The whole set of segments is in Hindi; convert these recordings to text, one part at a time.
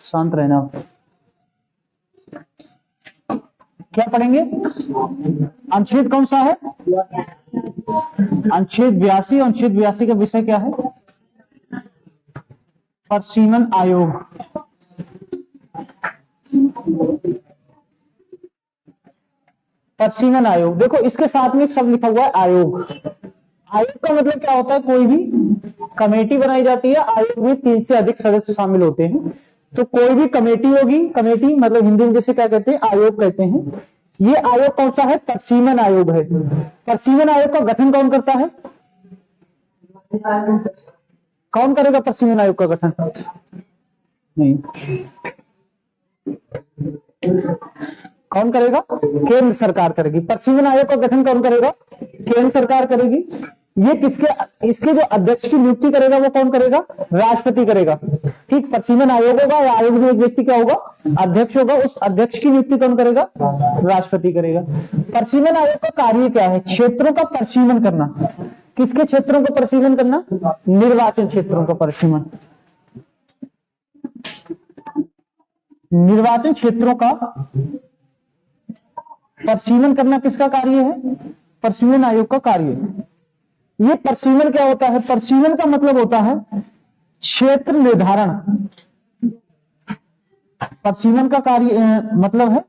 शांत रहना। क्या पढ़ेंगे? अनुच्छेद कौन सा है? अनुच्छेद 82। अनुच्छेद 82 का विषय क्या है? प्रशीमन आयोग। प्रशीमन आयोग, देखो इसके साथ में एक शब्द लिखा हुआ है आयोग। आयोग का मतलब क्या होता है? कोई भी कमेटी बनाई जाती है, आयोग में 3 से अधिक सदस्य शामिल होते हैं। तो कोई भी कमेटी होगी, कमेटी मतलब हिंदी में जैसे क्या कहते हैं? आयोग कहते हैं। ये आयोग कौन सा है? प्रशीमन आयोग है। प्रशीमन आयोग का गठन कौन करता है? कौन करेगा प्रशीमन आयोग का गठन? नहीं, कौन करेगा? केंद्र सरकार करेगी। प्रशीमन आयोग का गठन कौन करेगा? केंद्र सरकार करेगी। ये किसके, इसके जो अध्यक्ष की नियुक्ति करेगा वो कौन करेगा? राष्ट्रपति करेगा। ठीक, प्रशीमन आयोग होगा, आयोग में एक व्यक्ति क्या होगा? अध्यक्ष होगा। उस अध्यक्ष की नियुक्ति कौन करेगा? राष्ट्रपति करेगा। प्रशीमन आयोग का कार्य क्या है? क्षेत्रों का प्रशीमन करना। किसके क्षेत्रों का प्रशीमन करना? निर्वाचन क्षेत्रों का प्रशीमन। निर्वाचन क्षेत्रों का प्रशीमन करना किसका कार्य है? प्रशीमन आयोग का कार्य है। ये प्रशीमन क्या होता है? प्रशीमन का मतलब होता है क्षेत्र निर्धारण। प्रशीमन का कार्य मतलब है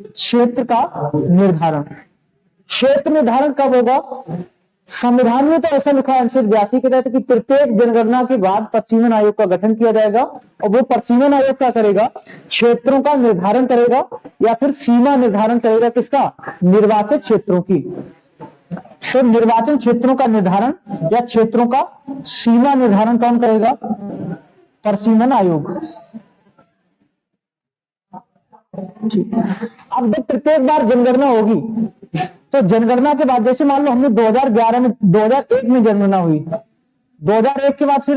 क्षेत्र का निर्धारण। क्षेत्र निर्धारण कब होगा? संविधान में तो ऐसा लिखा है अनुच्छेद 82 के तहत कि प्रत्येक जनगणना के बाद प्रशीमन आयोग का गठन किया जाएगा। और वो प्रशीमन आयोग क्या करेगा? क्षेत्रों का निर्धारण करेगा या फिर सीमा निर्धारण करेगा। किसका? निर्वाचन क्षेत्रों की। तो निर्वाचन क्षेत्रों का निर्धारण या क्षेत्रों का सीमा निर्धारण कौन करेगा? प्रशीमन आयोग। अब जब प्रत्येक बार जनगणना होगी तो जनगणना के बाद, जैसे मान लो हमने 2001 में जनगणना हुई, 2001 के बाद फिर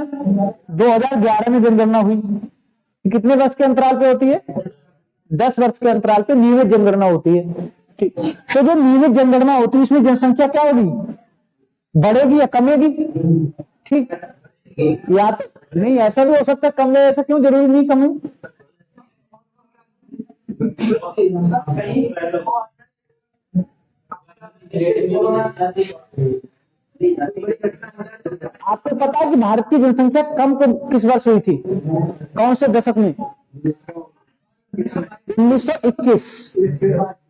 2011 में जनगणना हुई। कितने वर्ष के अंतराल पे होती है? 10 वर्ष के अंतराल पे नियमित जनगणना होती है। ठीक, तो जो नियमित जनगणना होती है इसमें जनसंख्या क्या होगी? बढ़ेगी या कमेगी? ठीक, या तो नहीं, ऐसा भी हो सकता है कम, ऐसा क्यों जरूरी नहीं कम? आपको पता है कि भारत की जनसंख्या कम किस वर्ष हुई थी? कौन से दशक में? 1921।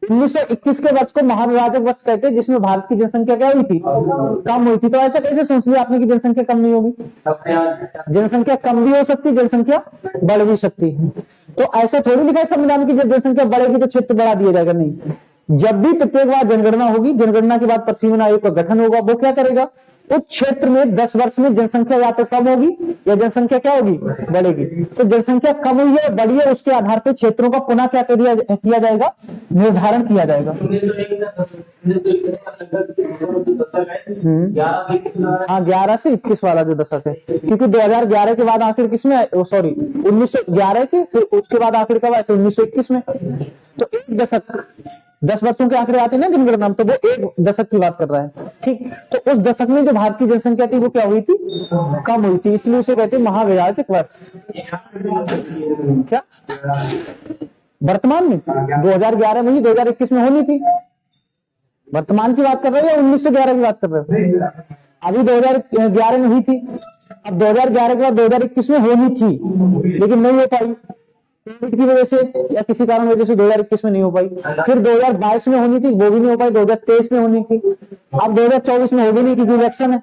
1921 के वर्ष को महाविभाजक वर्ष कहते हैं, जिसमें भारत की जनसंख्या क्या हुई थी? कम हुई थी। तो ऐसा कैसे सोच लिया आपने कि जनसंख्या कम नहीं होगी? जनसंख्या कम भी हो सकती है, जनसंख्या बढ़ भी सकती है। तो ऐसा थोड़ी लिखा है संविधान की जब जनसंख्या बढ़ेगी तो क्षेत्र बढ़ा दिया जाएगा, नहीं। जब भी प्रत्येक बार जनगणना होगी, जनगणना के बाद प्रशीमन आयोग का गठन होगा। वो क्या करेगा? उस क्षेत्र में 10 वर्ष में जनसंख्या या तो कम होगी या जनसंख्या क्या होगी? बढ़ेगी। तो जनसंख्या कम हुई है, बढ़ी है, उसके आधार पर क्षेत्रों का पुनः क्या किया जाएगा? निर्धारण किया जाएगा। हाँ, 11 से 21 वाला जो दशक है, क्योंकि 2011 के बाद आखिर किसमें? सॉरी, 1911 के, फिर उसके बाद आखिर कब आए थे? 1921 में। तो एक दशक, 10 वर्षों के आंकड़े आते हैं ना जनगणना में, तो वो एक दशक की बात कर रहा है। ठीक, तो उस दशक में जो भारत की जनसंख्या थी वो क्या हुई थी? कम हुई थी, इसलिए उसे कहते हैं महाविभाजक वर्ष। क्या वर्तमान में 2011 में ही 2021 में होनी थी? वर्तमान की बात कर रहे हो या 1911 की बात कर रहे हो? अभी 2011 में हुई थी, अब 2011 के बाद 2021 में होनी थी, लेकिन नहीं हो पाई कोविड की वजह से या किसी कारण वजह से 2021 में नहीं हो पाई। फिर 2022 में होनी थी, वो भी नहीं हो पाई। 2023 में होनी थी, अब 2024 में होगी नहीं क्योंकि इलेक्शन है।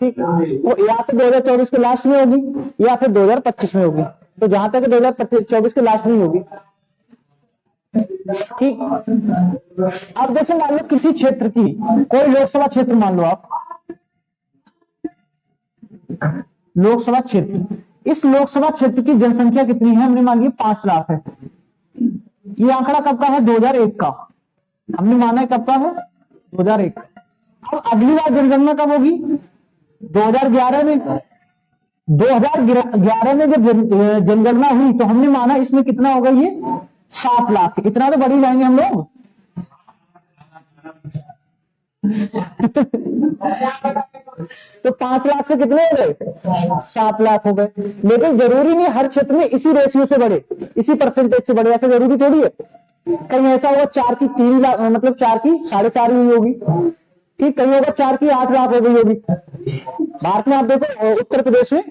ठीक, वो या तो 2024 के लास्ट में होगी या फिर 2025 में होगी। तो जहां तक 2024 के लास्ट में होगी। ठीक, अब जैसे मान लो किसी क्षेत्र की, कोई लोकसभा क्षेत्र मान लो आप, लोकसभा क्षेत्र, इस लोकसभा क्षेत्र की जनसंख्या कितनी है? हमने मान ली 5 लाख है। ये आंकड़ा कब का है? 2001 का। हमने माना है कब का है? 2001। अब अगली बार जनगणना कब होगी? 2011 में। 2011 में जब जनगणना हुई तो हमने माना इसमें कितना होगा? ये 7 लाख। इतना तो बढ़ ही जाएंगे हम लोग। तो 5 लाख से कितने हो गए? 7 लाख हो गए। लेकिन जरूरी नहीं हर क्षेत्र में इसी रेशियो से बढ़े, इसी परसेंटेज से बढ़े, ऐसा जरूरी थोड़ी है। कहीं ऐसा होगा 4 की 3 लाख, मतलब 4 की 4.5 हुई होगी, ठीक, कहीं होगा 4 की 8 लाख हो गई होगी। भारत में आप देखो उत्तर प्रदेश में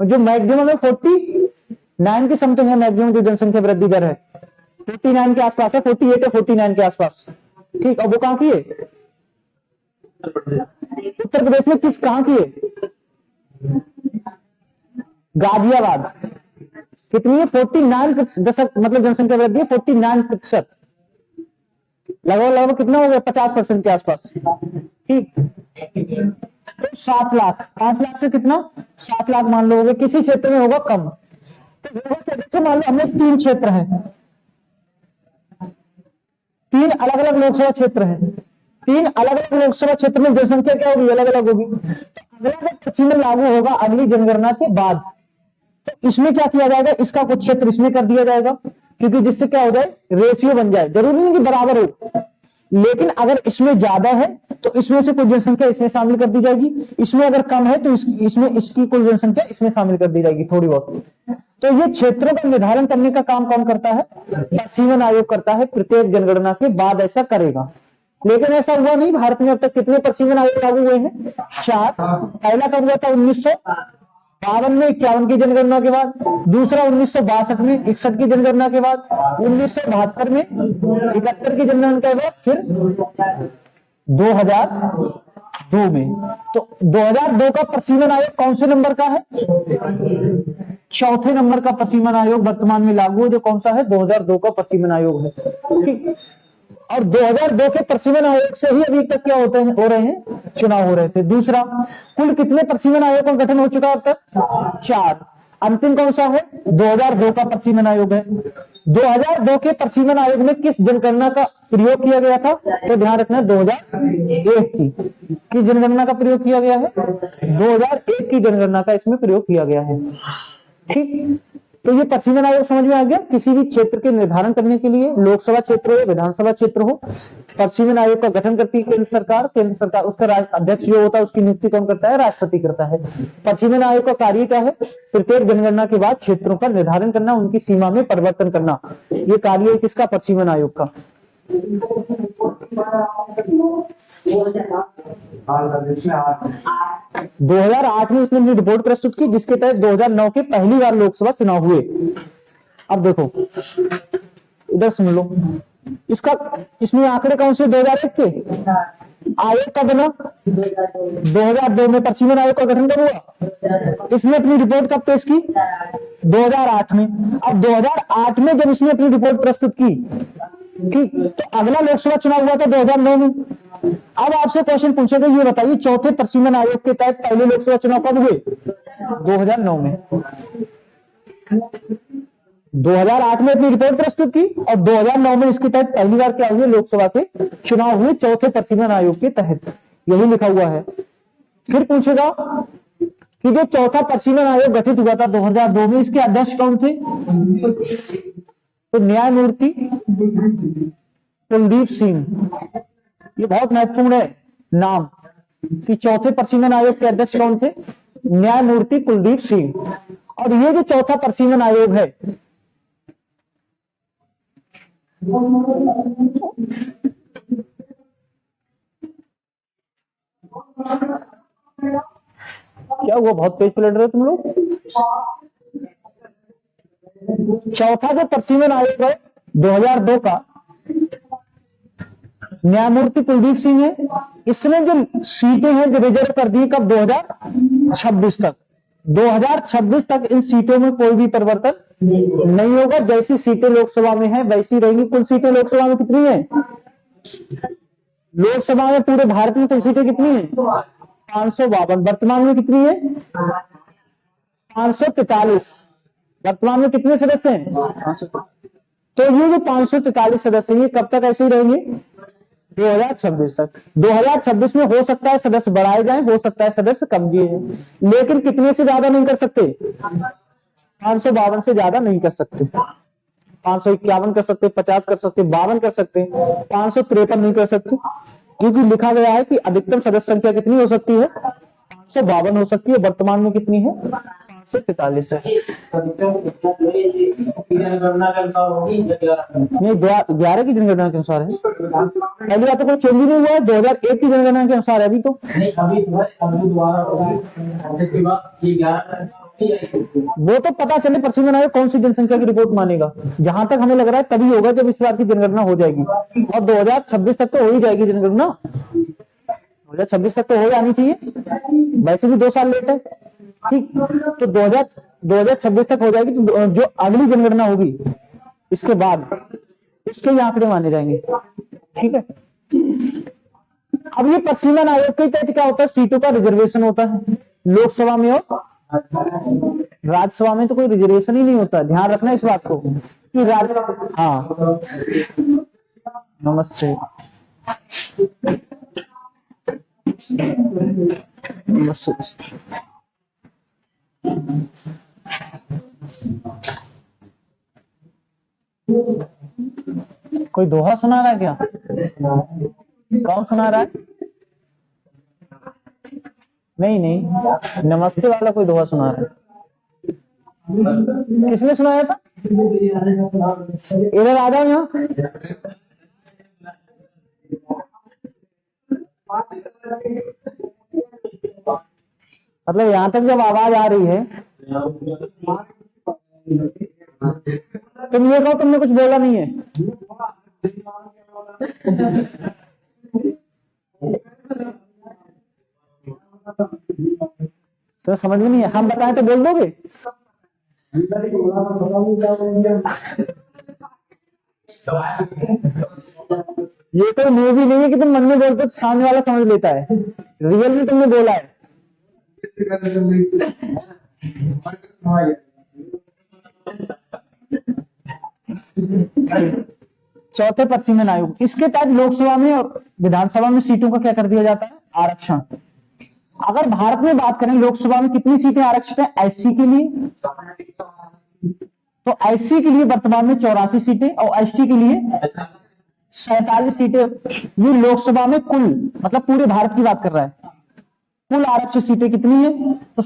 जो मैक्सिमम है 49 की समथिंग है, मैक्सिमम जो जनसंख्या वृद्धि दर है 49 के आसपास है, 48 या 49 के आसपास, ठीक। और वो कहां की है? उत्तर प्रदेश में कहां की है? गाजियाबाद। कितनी है? 49%, मतलब जनसंख्या वृद्धि है 49%, लगभग कितना हो गया? 50% के आसपास, ठीक। तो 7 लाख, 5 लाख से कितना? 7 लाख मान लो हो गए। किसी क्षेत्र में होगा कम, तो जैसे मान लो हमें 3 क्षेत्र हैं, 3 अलग अलग लोकसभा क्षेत्र हैं, 3 अलग अलग लोकसभा क्षेत्र में जनसंख्या क्या होगी? अलग अलग होगी। तो अगला जब प्रचलन लागू होगा अगली जनगणना के बाद, तो इसमें क्या किया जाएगा? इसका कुछ क्षेत्र इसमें कर दिया जाएगा, क्योंकि जिससे क्या हो जाए? रेशियो बन जाए। जरूरी नहीं कि बराबर हो, लेकिन अगर इसमें ज्यादा है तो इसमें से कुछ जनसंख्या इसमें शामिल कर दी जाएगी, इसमें अगर कम है तो इसमें इसकी कुल जनसंख्या इसमें शामिल कर दी जाएगी, थोड़ी बहुत। तो ये क्षेत्रों का निर्धारण करने का काम कौन करता है? परिसीमन आयोग करता है। प्रत्येक जनगणना के बाद ऐसा करेगा। लेकिन ऐसा हुआ नहीं। भारत में अब तक कितने परिसीमन आयोग लागू हुए हैं? 4। पहला कब हुआ था? 1952 में 51 की जनगणना के बाद, दूसरा 1962 में 61 की जनगणना के बाद, 1972 में 71 की जनगणना के बाद, फिर 2002 में। तो 2002 का परिसीमन आयोग कौन से नंबर का है? चौथे नंबर का परिसीमन आयोग वर्तमान में लागू है, जो कौन सा है? 2002 का परिसीमन आयोग है, ठीक। और 2002 के परिसीमन आयोग से ही अभी तक क्या होते हैं? हो रहे हैं, चुनाव हो रहे थे। दूसरा, कुल कितने परिसीमन आयोग का गठन हो चुका है अब तक? 4। अंतिम कौन सा है? 2002 का परिसीमन आयोग है। 2002 के परिसीमन आयोग में किस जनगणना का प्रयोग किया गया था? तो ध्यान रखना, 2001 की किस जनगणना का प्रयोग किया गया है? 2001 की जनगणना का इसमें प्रयोग किया गया है, ठीक। तो ये परिसीमन आयोग समझ में आ गया। किसी भी क्षेत्र के निर्धारण करने के लिए, लोकसभा क्षेत्र हो, विधानसभा क्षेत्र हो, परिसीमन आयोग का गठन करती है केंद्र सरकार। केंद्र सरकार, उसका अध्यक्ष जो होता है उसकी नियुक्ति कौन करता है? राष्ट्रपति करता है। परिसीमन आयोग का कार्य क्या है? प्रत्येक जनगणना के बाद क्षेत्रों का निर्धारण करना, उनकी सीमा में परिवर्तन करना। ये कार्य है किसका? परिसीमन आयोग का। 2008 में इसने अपनी रिपोर्ट प्रस्तुत की, जिसके तहत 2009 के पहली बार लोकसभा चुनाव हुए। अब देखो इधर सुन लो, इसमें आंकड़े कौन से? 2001 के। आयोग का बना 2002 में। परिसीमन आयोग का गठन कब हुआ? इसने अपनी रिपोर्ट कब पेश की? 2008 में। अब 2008 में जब इसने अपनी रिपोर्ट प्रस्तुत की, ठीक, तो अगला लोकसभा चुनाव हुआ था 2009 में। अब आपसे क्वेश्चन पूछेगा, ये बताइए चौथे परिसीमन आयोग के तहत पहले लोकसभा चुनाव कब हुए? 2009 में। 2008 में अपनी रिपोर्ट प्रस्तुत की और 2009 में इसके तहत पहली बार क्या हुए? लोकसभा के चुनाव हुए चौथे परिसीमन आयोग के तहत। यही लिखा हुआ है। फिर पूछेगा कि जो चौथा परिसीमन आयोग गठित हुआ था 2002 में, इसके अध्यक्ष कौन थे? तो न्यायमूर्ति कुलदीप सिंह। ये बहुत महत्वपूर्ण है नाम कि चौथे परिसीमन आयोग के अध्यक्ष कौन थे? न्यायमूर्ति कुलदीप सिंह। और ये जो चौथा परिसीमन आयोग है, क्या हुआ? बहुत तेज पलट रहे हो तुम लोग। चौथा जो परिसीमन आयोग है 2002 का, न्यायमूर्ति कुलदीप सिंह है। इसमें जो सीटें हैं जो रिजर्व कर दी कब? 2026 तक। 2026 तक इन सीटों में कोई भी परिवर्तन नहीं होगा। जैसी सीटें लोकसभा में है वैसी रहेंगी। कुल सीटें लोकसभा में कितनी है? लोकसभा में पूरे भारत में कुल सीटें कितनी है? 552। वर्तमान में कितनी है? 543। वर्तमान में कितने सदस्य हैं? 500। तो ये जो 543 सदस्य हैं, ये कब तक ऐसे ही रहेंगे? 2026 तक। 2026 में हो सकता है सदस्य बढ़ाए जाएं, हो सकता है सदस्य कम दिए जाएं, लेकिन कितने से ज्यादा नहीं कर सकते? 552 से ज्यादा नहीं कर सकते। 551 कर सकते, 50 कर सकते, 52 कर सकते, 553 नहीं कर सकते। क्योंकि लिखा गया है कि अधिकतम सदस्य संख्या कितनी हो सकती है, 552 हो सकती है। वर्तमान में कितनी है, 543 है। नहीं, 11 की जनगणना के अनुसार है। पहली बात तो कोई चेंज ही नहीं हुआ है, 2001 की जनगणना के अनुसार है अभी तो। वो तो पता चले प्रसिमन आयोग कौन सी जनसंख्या की रिपोर्ट मानेगा। जहां तक हमें लग रहा है तभी होगा जब इस बार की जनगणना हो जाएगी, और 2026 तक तो हो ही जाएगी जनगणना। 2026 तक तो हो जानी चाहिए, वैसे भी 2 साल लेट है। ठीक, तो 2026 तक हो जाएगी, तो जो अगली जनगणना होगी इसके बाद उसके ही आंकड़े माने जाएंगे। ठीक है, अब ये प्रसिमन आयोग के तहत क्या होता है, सीटों का रिजर्वेशन होता है लोकसभा में, और राज्यसभा में तो कोई रिजर्वेशन ही नहीं होता। ध्यान रखना इस बात को कि हाँ, नमस्ते नमस्ते। कोई दोहा सुना रहा है क्या, कौन सुना रहा है? नहीं नहीं, नमस्ते वाला कोई दोहा सुना रहा है। किसने सुनाया था? इधर आ जाओ यहाँ। मतलब यहाँ तक जब आवाज आ रही है, तुम ये कहो तुमने कुछ बोला नहीं है। तो समझ में नहीं है, हम बताएं तो बोल दोगे? ये तो मूवी नहीं है कि तुम मन में बोलते तो सामने वाला समझ लेता है, रियल में तुमने बोला है। चौथे प्रसिमन आयोग, इसके तहत लोकसभा में और विधानसभा में सीटों का क्या कर दिया जाता है, आरक्षण। अगर भारत में बात करें लोकसभा में कितनी सीटें आरक्षित है एससी के लिए, तो एससी के लिए वर्तमान में 84 सीटें और एसटी के लिए 47 सीटें। ये लोकसभा में कुल, मतलब पूरे भारत की बात कर रहा है, कुल आरक्षित सीटें कितनी है, तो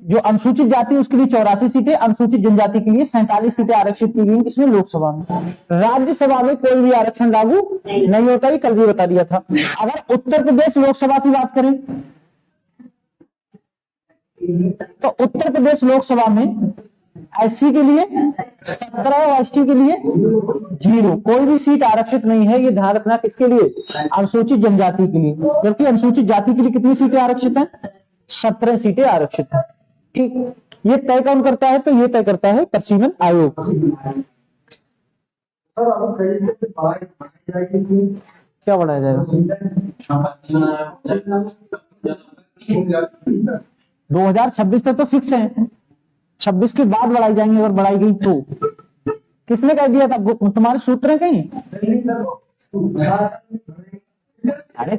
जो अनुसूचित जाति है उसके लिए 84 सीटें, अनुसूचित जनजाति के लिए 47 सीटें आरक्षित की गई इसमें लोकसभा में। राज्यसभा में कोई भी आरक्षण लागू नहीं होता, ये कल भी बता दिया था। अगर उत्तर प्रदेश लोकसभा की बात करें तो उत्तर प्रदेश लोकसभा में एससी के लिए 17 और एसटी के लिए 0, कोई भी सीट आरक्षित नहीं है। ये ध्यान रखना, किसके लिए, अनुसूचित जनजाति के लिए। जबकि अनुसूचित जाति के लिए कितनी सीटें आरक्षित हैं, 17 सीटें आरक्षित हैं। ठीक, ये तय कौन करता है, तो ये तय करता है प्रसिमन आयोग। क्या बढ़ाया जाएगा, 2026 तक तो फिक्स है, 26 के बाद बढ़ाई जाएंगे अगर बढ़ाई गई तो। किसने कह दिया था, तुम्हारे सूत्र है कहीं? अरे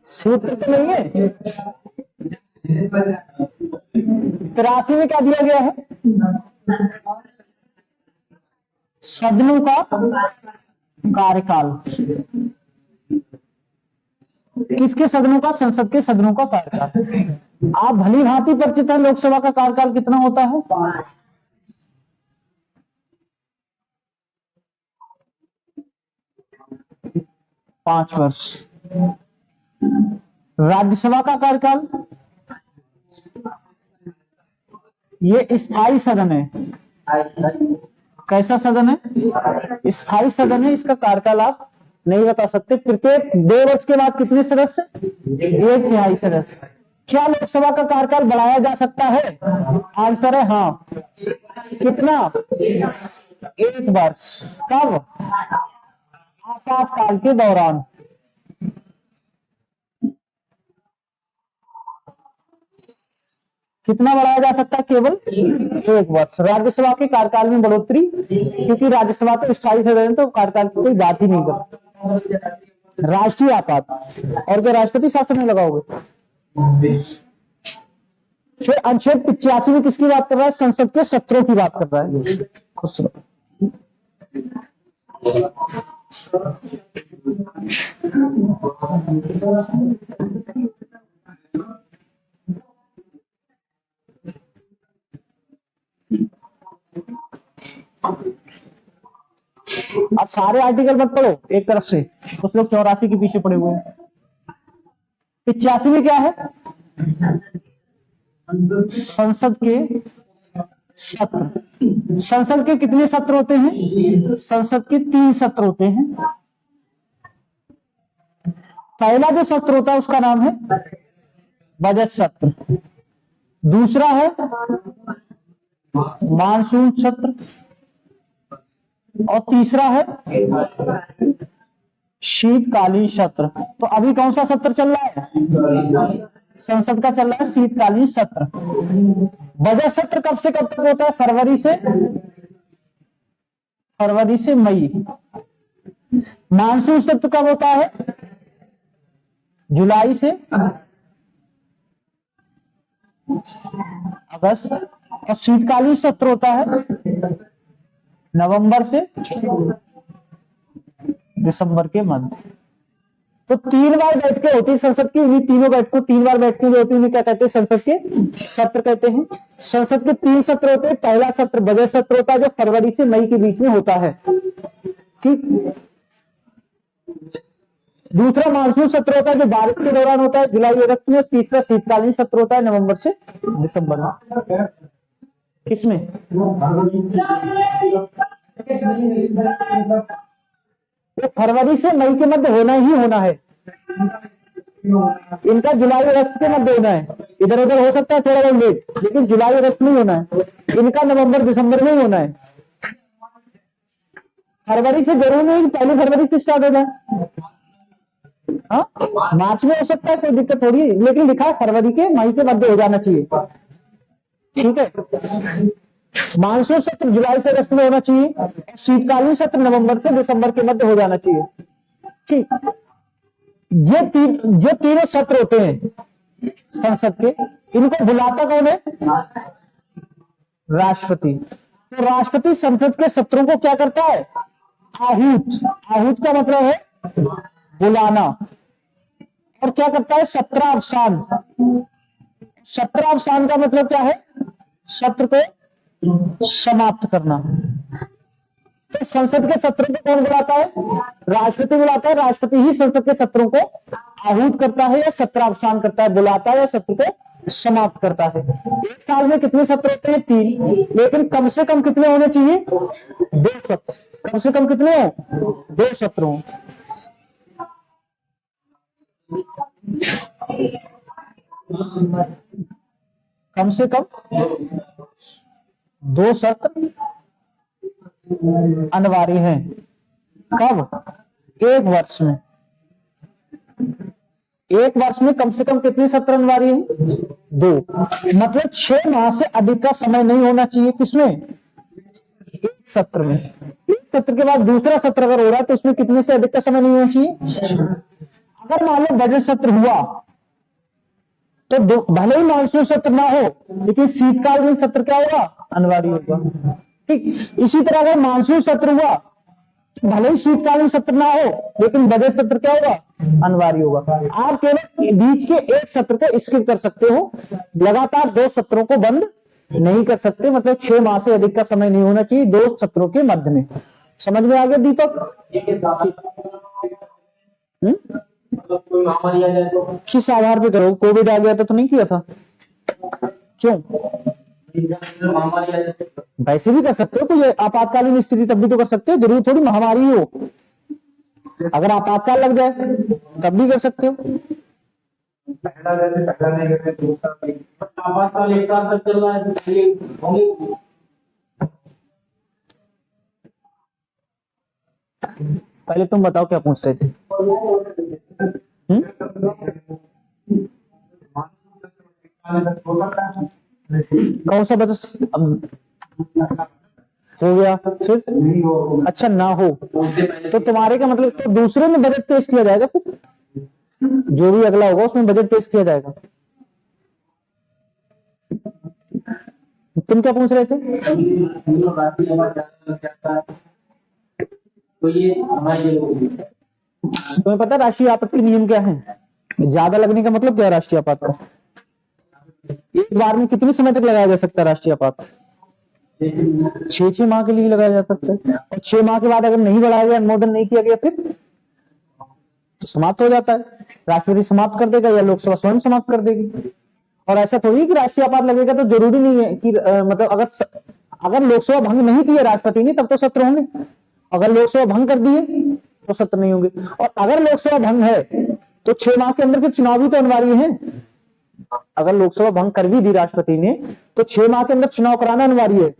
सूत्र तो नहीं है। 83 में क्या दिया गया है, सदनों का कार्यकाल। किसके सदनों का, संसद के सदनों का कार्यकाल। आप भली भांति परिचित हैं लोकसभा का कार्यकाल कितना होता है, 5 वर्ष। राज्यसभा का कार्यकाल, ये स्थायी सदन है। कैसा सदन है, स्थायी सदन है। इसका कार्यकाल आप नहीं बता सकते। प्रत्येक 2 वर्ष के बाद कितने सदस्य, 1/3 सदस्य। क्या लोकसभा का कार्यकाल बढ़ाया जा सकता है, आंसर है हाँ। कितना, 1 वर्ष। कब, आपातकाल के दौरान। कितना बढ़ाया जा सकता है, केवल 1 वर्ष। राज्यसभा के कार्यकाल में बढ़ोतरी, क्योंकि राज्यसभा तो स्थायी सदन, तो कार्यकाल की कोई बात ही नहीं करता। राष्ट्रीय आपात, और क्या राष्ट्रपति शासन में लगाओगे? फिर अनुच्छेद 85 में किसकी बात कर रहा है? संसद के सत्रों की बात कर रहा है। खुश रहो। अब सारे आर्टिकल मत पढ़ो एक तरफ से, कुछ लोग 84 के पीछे पड़े हुए हैं। 85 में क्या है? संसद के सत्र। संसद के कितने सत्र होते हैं? संसद के 3 सत्र होते हैं। पहला जो सत्र होता है उसका नाम है बजट सत्र, दूसरा है मानसून सत्र, और तीसरा है शीतकालीन सत्र। तो अभी कौन सा सत्र चल रहा है? संसद का चल रहा है शीतकालीन सत्र। बजट सत्र कब से कब तक होता है? फरवरी से मई। मानसून सत्र कब होता है? जुलाई से अगस्त। और शीतकालीन सत्र होता है नवंबर से दिसंबर के मध्य। तो 3 बार बैठकें होती है संसद की। इन्हीं तीनों बैठकों 3 बार बैठकें जो होती है उन्हें क्या कहते हैं? संसद के सत्र कहते हैं। संसद के 3 सत्र होते हैं। पहला सत्र बजट सत्र होता है जो फरवरी से मई के बीच में होता है, ठीक। दूसरा मानसून सत्र होता है जो बारिश के दौरान होता है, जुलाई अगस्त में। तीसरा शीतकालीन सत्र होता है नवंबर से दिसंबर में। किसमें? तो फरवरी से मई के मध्य होना ही होना है। इनका जुलाई अगस्त के मध्य होना है। इधर उधर हो सकता है थोड़ा बहुत लेट, लेकिन जुलाई अगस्त में होना है। इनका नवंबर दिसंबर में ही होना है। फरवरी से जरूर नहीं, पहली फरवरी से स्टार्ट हो जाए। हाँ, मार्च में हो सकता है, कोई दिक्कत थोड़ी है, लेकिन लिखा है फरवरी के मई के मध्य हो जाना चाहिए, ठीक है। मानसून सत्र जुलाई से अगस्त में होना चाहिए। शीतकालीन सत्र नवंबर से दिसंबर के मध्य हो जाना चाहिए, ठीक। ये तीनों सत्र होते हैं संसद के, इनको बुलाता कौन है? राष्ट्रपति। तो राष्ट्रपति संसद के सत्रों को क्या करता है? आहूत। आहूत का मतलब है बुलाना। और क्या करता है? सत्रावसान। सत्रावसान का मतलब क्या है? सत्र को समाप्त करना। तो संसद के सत्रों को कौन बुलाता है? राष्ट्रपति बुलाता है। राष्ट्रपति ही संसद के सत्रों को आहूत करता है या सत्रावसान करता है, बुलाता है या सत्र को समाप्त करता है। एक साल में कितने सत्र होते हैं? 3। लेकिन कम से कम कितने होने चाहिए? 2 सत्र। कम से कम कितने हो? 2 सत्र हो। कम से कम 2 सत्र अनिवार्य है। कब? एक वर्ष में। एक वर्ष में कम से कम कितने सत्र अनिवार्य हैं? 2। मतलब 6 माह से अधिक का समय नहीं होना चाहिए। किसमें? एक सत्र में। एक सत्र के बाद दूसरा सत्र अगर हो रहा है तो उसमें कितने से अधिक का समय नहीं होना चाहिए? अगर मान लो बजट सत्र हुआ तो भले ही मानसून सत्र ना हो, लेकिन शीतकालीन सत्र क्या होगा? अनिवार्य होगा, ठीक। इसी तरह अगर मानसून सत्र हुआ तो भले ही शीतकालीन सत्र ना हो, लेकिन बजट सत्र क्या होगा? अनिवार्य होगा। आप केवल बीच के एक सत्र को स्किप कर सकते हो, लगातार 2 सत्रों को बंद नहीं कर सकते। मतलब 6 माह से अधिक का समय नहीं होना चाहिए 2 सत्रों के मध्य में। समझ में आ गया दीपक? कोई महामारी आ जाए तो किस आधार पे करो? कोविड आ गया तो नहीं किया था? क्यों? वैसे भी कर सकते हो, कोई आपातकालीन स्थिति तब भी तो कर सकते हो। जरूरी थोड़ी महामारी हो, अगर आपातकाल लग जाए तब भी कर सकते हो। पहला नहीं करते, आपातकाल 1 साल तक चल रहा है। पहले तुम बताओ क्या पूछ रहे थे? कौन सा बजट हो गया? फिर अच्छा ना हो तो तुम्हारे का मतलब तो दूसरे में बजट पेश किया जाएगा। फिर जो भी अगला होगा उसमें बजट पेश किया जाएगा। तुम क्या पूछ रहे थे? तो ये हमारे तुम्हें पता है राष्ट्रीय आपात के नियम क्या है? ज्यादा लगने का मतलब क्या है राष्ट्रीय आपात का? एक बार में कितने समय तक लगाया जा सकता है राष्ट्रीय आपात? 6 माह के लिए लगाया जा सकता है, और 6 माह के बाद अगर नहीं बढ़ाया गया, अनुमोदन नहीं किया गया, फिर तो समाप्त हो जाता है। राष्ट्रपति समाप्त कर देगा या लोकसभा स्वयं समाप्त कर देगी। और ऐसा थोड़ी है कि राष्ट्रीय आपात लगेगा तो जरूरी नहीं है कि मतलब अगर लोकसभा भंग नहीं किया राष्ट्रपति ने तब तो सत्र होंगे, अगर लोकसभा भंग कर दिए तो सत्र नहीं होंगे। और अगर लोकसभा भंग है तो 6 माह के अंदर फिर चुनाव भी तो अनिवार्य है। अगर लोकसभा भंग कर भी दी राष्ट्रपति ने तो 6 माह के अंदर चुनाव कराना अनिवार्य है।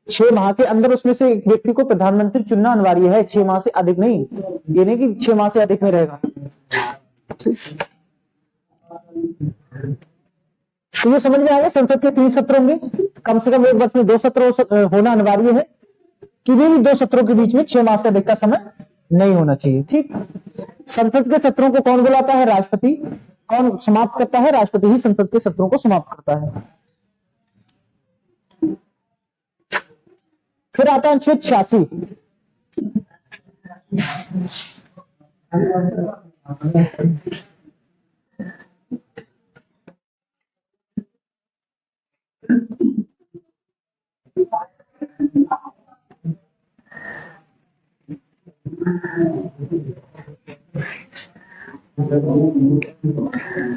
6 माह के अंदर उसमें से एक व्यक्ति को प्रधानमंत्री चुनना अनिवार्य है, 6 माह से अधिक नहीं। ये नहीं कि 6 माह से अधिक में रहेगा। तो ये समझ में आएगा, संसद के 3 सत्र होंगे, कम से कम एक वर्ष में 2 सत्र होना अनिवार्य है। किसी भी 2 सत्रों के बीच में 6 माह से अधिक का समय नहीं होना चाहिए। ठीक, संसद के सत्रों को कौन बुलाता है? राष्ट्रपति। कौन समाप्त करता है? राष्ट्रपति ही संसद के सत्रों को समाप्त करता है। फिर आता है अनुच्छेद 86।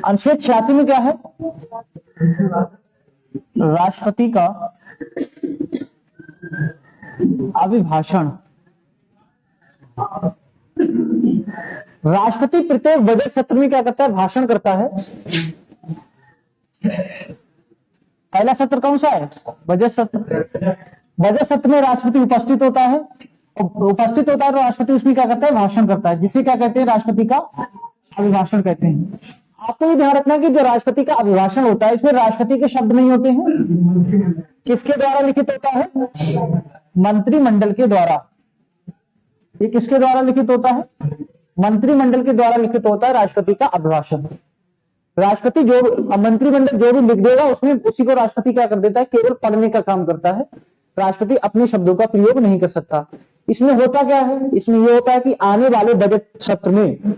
अनुच्छेद 86 में क्या है? राष्ट्रपति का अभिभाषण। राष्ट्रपति प्रत्येक बजट सत्र में क्या करता है? भाषण करता है। पहला सत्र कौन सा है? बजट सत्र। बजट सत्र में राष्ट्रपति उपस्थित होता है तो राष्ट्रपति उसमें क्या करता है? भाषण करता है, जिसे क्या कहते हैं? राष्ट्रपति का अभिभाषण कहते हैं। आपको ये ध्यान रखना है कि जो राष्ट्रपति का अभिभाषण होता है इसमें राष्ट्रपति के शब्द नहीं होते हैं। किसके द्वारा लिखित होता है? मंत्रिमंडल के द्वारा। ये किसके द्वारा लिखित होता है? मंत्रिमंडल के द्वारा लिखित होता है राष्ट्रपति का अभिभाषण। राष्ट्रपति जो मंत्रिमंडल जो भी लिख देगा उसमें उसी को राष्ट्रपति क्या कर देता है? केवल पढ़ने का काम करता है। राष्ट्रपति अपने शब्दों का प्रयोग नहीं कर सकता। इसमें होता क्या है? इसमें यह होता है कि आने वाले बजट सत्र में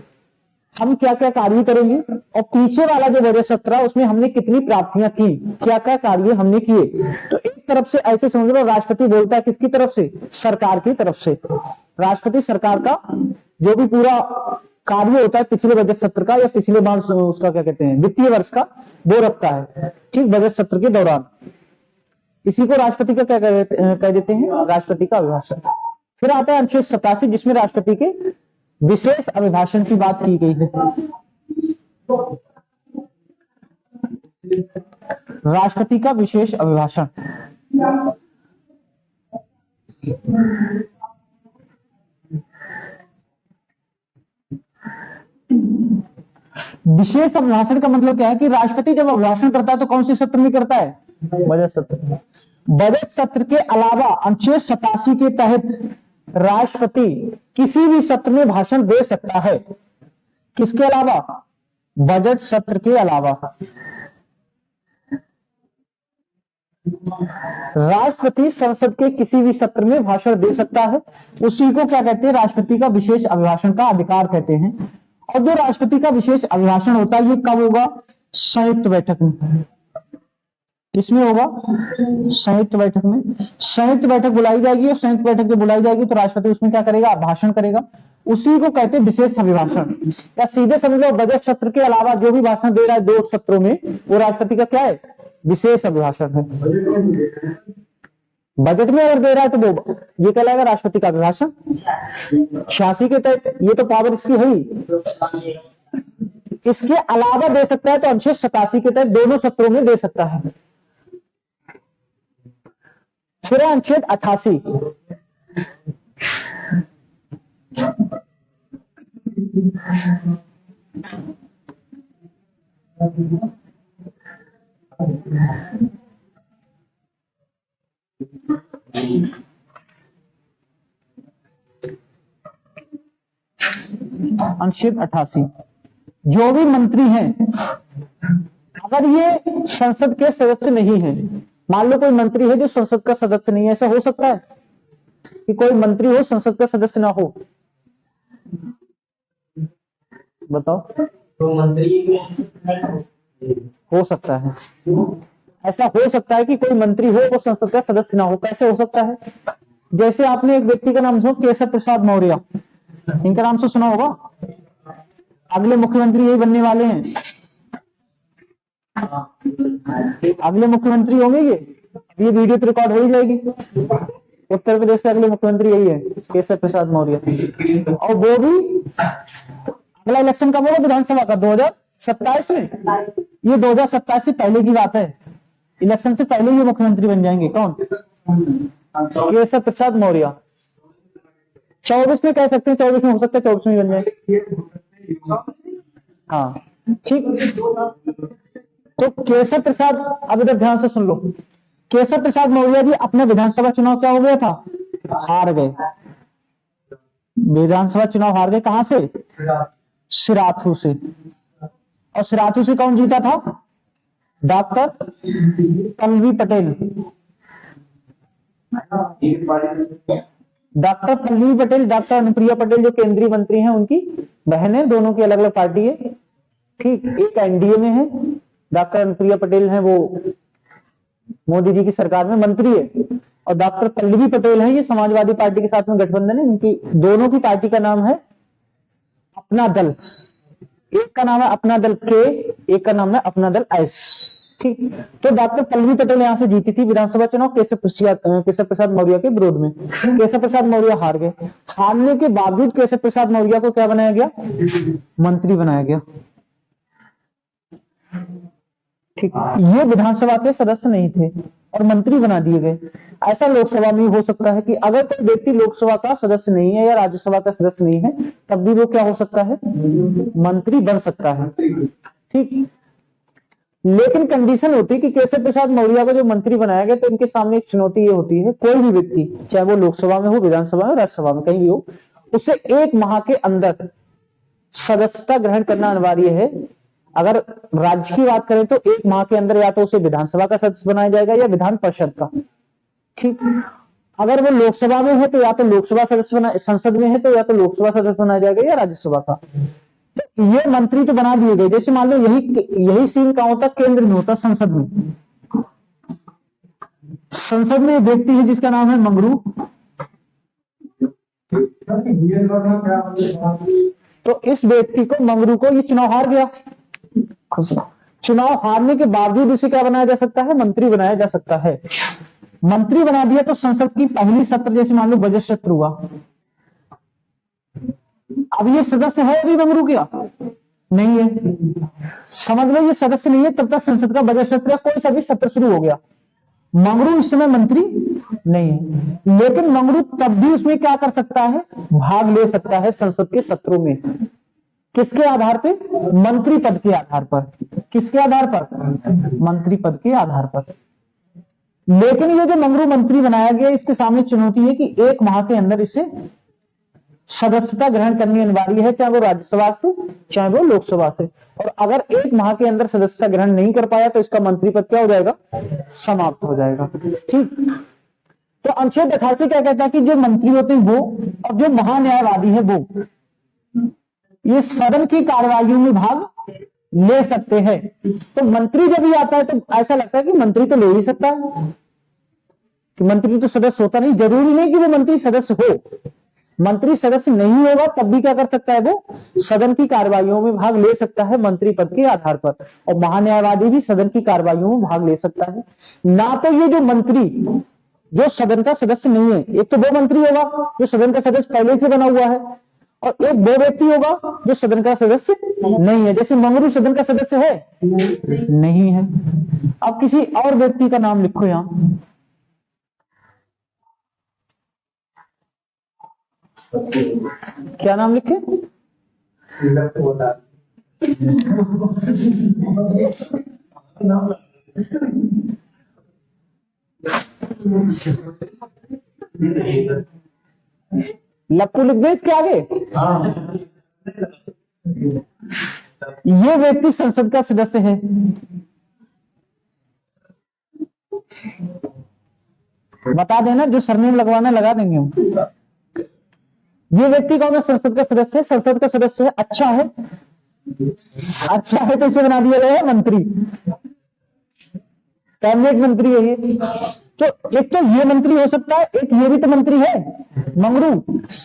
हम क्या क्या कार्य करेंगे और पीछे वाला जो बजट सत्र है उसमें हमने कितनी प्राप्तियां की, क्या क्या कार्य हमने किए। तो एक तरफ से ऐसे समझ लो, राष्ट्रपति बोलता है किसकी तरफ से? सरकार की तरफ से। राष्ट्रपति सरकार का जो भी पूरा कार्य होता है पिछले बजट सत्र का या पिछले बार उसका क्या कहते हैं वित्तीय वर्ष का, वो रखता है ठीक बजट सत्र के दौरान। इसी को राष्ट्रपति का क्या कह देते हैं? राष्ट्रपति का अभिभाषण। फिर आता है अनुच्छेद 87 जिसमें राष्ट्रपति के विशेष अभिभाषण की बात की गई है। राष्ट्रपति का विशेष अभिभाषण। विशेष अभिभाषण का मतलब क्या है कि राष्ट्रपति जब अभिभाषण करता है तो कौन से सत्र में करता है? बजट सत्र। बजट सत्र के अलावा अनुच्छेद 87 के तहत राष्ट्रपति किसी भी सत्र में भाषण दे सकता है। किसके अलावा? बजट सत्र के अलावा। राष्ट्रपति संसद के किसी भी सत्र में भाषण दे सकता है। उसी को क्या कहते हैं? राष्ट्रपति का विशेष अभिभाषण का अधिकार कहते हैं। और जो राष्ट्रपति का विशेष अभिभाषण होता है ये कब होगा? संयुक्त बैठक में। किसमें होगा? संयुक्त बैठक में। संयुक्त बैठक बुलाई जाएगी और संयुक्त बैठक जब बुलाई जाएगी तो राष्ट्रपति उसमें क्या करेगा? भाषण करेगा। उसी को कहते हैं विशेष अभिभाषण। या सीधे समझ लो बजट सत्र के अलावा जो भी भाषण दे रहा है 2 सत्रों में वो राष्ट्रपति का क्या है? विशेष अभिभाषण है। बजट में अगर दे रहा है तो वो ये कहलाएगा राष्ट्रपति का अभिभाषण। 86 के तहत ये तो पावर इसकी है ही। इसके अलावा दे सकता है तो अनुच्छेद 87 के तहत दोनों सत्रों में दे सकता है। फिर अनुच्छेद 88। अनुच्छेद 88 जो भी मंत्री हैं अगर ये संसद के सदस्य नहीं हैं मान लो कोई मंत्री है जो संसद का सदस्य नहीं है, ऐसा हो सकता है कि कोई मंत्री हो संसद का सदस्य ना हो? बताओ। तो मंत्री हो सकता है, ऐसा हो सकता है कि कोई मंत्री हो वो संसद का सदस्य ना हो। कैसे हो सकता है? जैसे आपने एक व्यक्ति का नाम सुना, केशव प्रसाद मौर्य, इनका नाम तो सुना होगा, अगले मुख्यमंत्री यही बनने वाले हैं, अगले मुख्यमंत्री होंगे ये वीडियो तो रिकॉर्ड हो ही जाएगी। उत्तर प्रदेश के अगले मुख्यमंत्री यही है, केशव प्रसाद मौर्य। और वो भी अगला इलेक्शन कब होगा विधानसभा का? 2027 में। ये 2027 से पहले की बात है, इलेक्शन से पहले ये मुख्यमंत्री बन जाएंगे। कौन? केशव प्रसाद मौर्य। 24 में कह सकते हैं, 24 में हो सकता है, 24 में बन जाए। हाँ ठीक। तो केशव प्रसाद, अब इधर ध्यान से सुन लो, केशव प्रसाद मौर्य जी अपना विधानसभा चुनाव क्या हो गया था? हार गए। विधानसभा चुनाव हार गए। कहां से? सिराथू से। और सिराथू से कौन जीता था? Doctor Pallavi Patel. Doctor Pallavi Patel, doctor Anupriya Patel जो केंद्रीय मंत्री हैं, उनकी बहन है, दोनों की अलग अलग पार्टी है। ठीक, एक एनडीए में है, डॉक्टर अनुप्रिया पटेल है वो मोदी जी की सरकार में मंत्री है, और डॉक्टर पल्लवी पटेल है ये समाजवादी पार्टी के साथ में गठबंधन है। इनकी दोनों की पार्टी का नाम है अपना दल। एक का नाम है अपना दल के, एक का नाम है अपना दल एस। ठीक, तो डॉक्टर पल्लवी पटेल यहां से जीती थी विधानसभा चुनाव केशव प्रसाद मौर्य के विरोध में। केशव प्रसाद मौर्य हार गए। हारने के बावजूद केशव प्रसाद मौर्य को क्या बनाया गया? मंत्री बनाया गया। ठीक, ये विधानसभा के सदस्य नहीं थे और मंत्री बना दिए गए। ऐसा लोकसभा में हो सकता है कि अगर कोई व्यक्ति लोकसभा का सदस्य नहीं है या राज्यसभा का सदस्य नहीं है, तब भी वो क्या हो सकता है? मंत्री बन सकता है। ठीक, लेकिन कंडीशन होती है कि केशव प्रसाद मौर्य को जो मंत्री बनाया गया, तो इनके सामने एक चुनौती ये होती है, कोई भी व्यक्ति चाहे वो लोकसभा में हो, विधानसभा में, राज्यसभा में, कहीं भी हो, उसे 1 माह के अंदर सदस्यता ग्रहण करना अनिवार्य है। अगर राज्य की बात करें तो 1 माह के अंदर या तो उसे विधानसभा का सदस्य बनाया जाएगा या विधान परिषद का। ठीक, अगर वो लोकसभा में है तो या तो लोकसभा सदस्य संसद में है तो या तो लोकसभा सदस्य बनाया जाएगा या राज्यसभा का। तो ये मंत्री तो बना दिए गए। जैसे मान लो यही सीन कहां होता? केंद्र में होता, संसद में। संसद में एक व्यक्ति है जिसका नाम है मंगरू। तो इस व्यक्ति को, मंगरू को, ये चुनाव हार गया। चुनाव हारने के बावजूद इसे क्या बनाया जा सकता है? मंत्री बनाया जा सकता है। मंत्री बना दिया तो संसद की पहली सत्र, जैसे मान लो बजट सत्र हुआ, अब ये सदस्य है अभी मंगरू क्या? नहीं है। समझ लो ये सदस्य नहीं है, तब तक संसद का बजट सत्र या कोई सा भी सत्र शुरू हो गया। मंगरू इस समय मंत्री नहीं है, लेकिन मंगरू तब भी उसमें क्या कर सकता है? भाग ले सकता है संसद के सत्रों में। किसके आधार पे? मंत्री पद के आधार पर। किसके आधार पर? मंत्री पद के आधार पर। लेकिन ये जो मंगरू मंत्री बनाया गया, इसके सामने चुनौती है कि 1 माह के अंदर इसे सदस्यता ग्रहण करनी अनिवार्य है, चाहे वो राज्यसभा से चाहे वो लोकसभा से। और अगर 1 माह के अंदर सदस्यता ग्रहण नहीं कर पाया तो इसका मंत्री पद क्या हो जाएगा? समाप्त हो जाएगा। ठीक, तो अनुच्छेद 88 क्या कहता है कि जो मंत्री होते हैं वो, और जो महान्यायवादी है वो, ये सदन की कार्रवाइयों में भाग ले सकते हैं। तो मंत्री जब भी आता है तो ऐसा लगता है कि मंत्री तो ले ही सकता है, कि मंत्री तो सदस्य होता नहीं। जरूरी नहीं कि वो मंत्री सदस्य हो। मंत्री सदस्य नहीं होगा तब भी क्या कर सकता है? वो सदन की कार्रवाइयों में भाग ले सकता है मंत्री पद के आधार पर। और महान्यायवादी भी सदन की कार्रवाइयों में भाग ले सकता है। ना तो ये जो मंत्री जो सदन का सदस्य नहीं है, एक तो वो मंत्री होगा जो सदन का सदस्य पहले से बना हुआ है, और एक वो व्यक्ति होगा जो सदन का सदस्य नहीं है। जैसे मंगरू सदन का सदस्य है? नहीं है। अब किसी और व्यक्ति का नाम लिखो यहां। क्या नाम लिखे? लप्पू लिख दे इसके आगे। ये व्यक्ति संसद का सदस्य है। बता देना, जो सरनेम लगवाना लगा देंगे हम। ये व्यक्ति कौन है? संसद का सदस्य है। संसद का सदस्य है, अच्छा है, अच्छा है तो इसे बना दिया गया है मंत्री, कैबिनेट मंत्री है ये। तो एक तो ये मंत्री हो सकता है, एक ये भी तो मंत्री है मंगरू,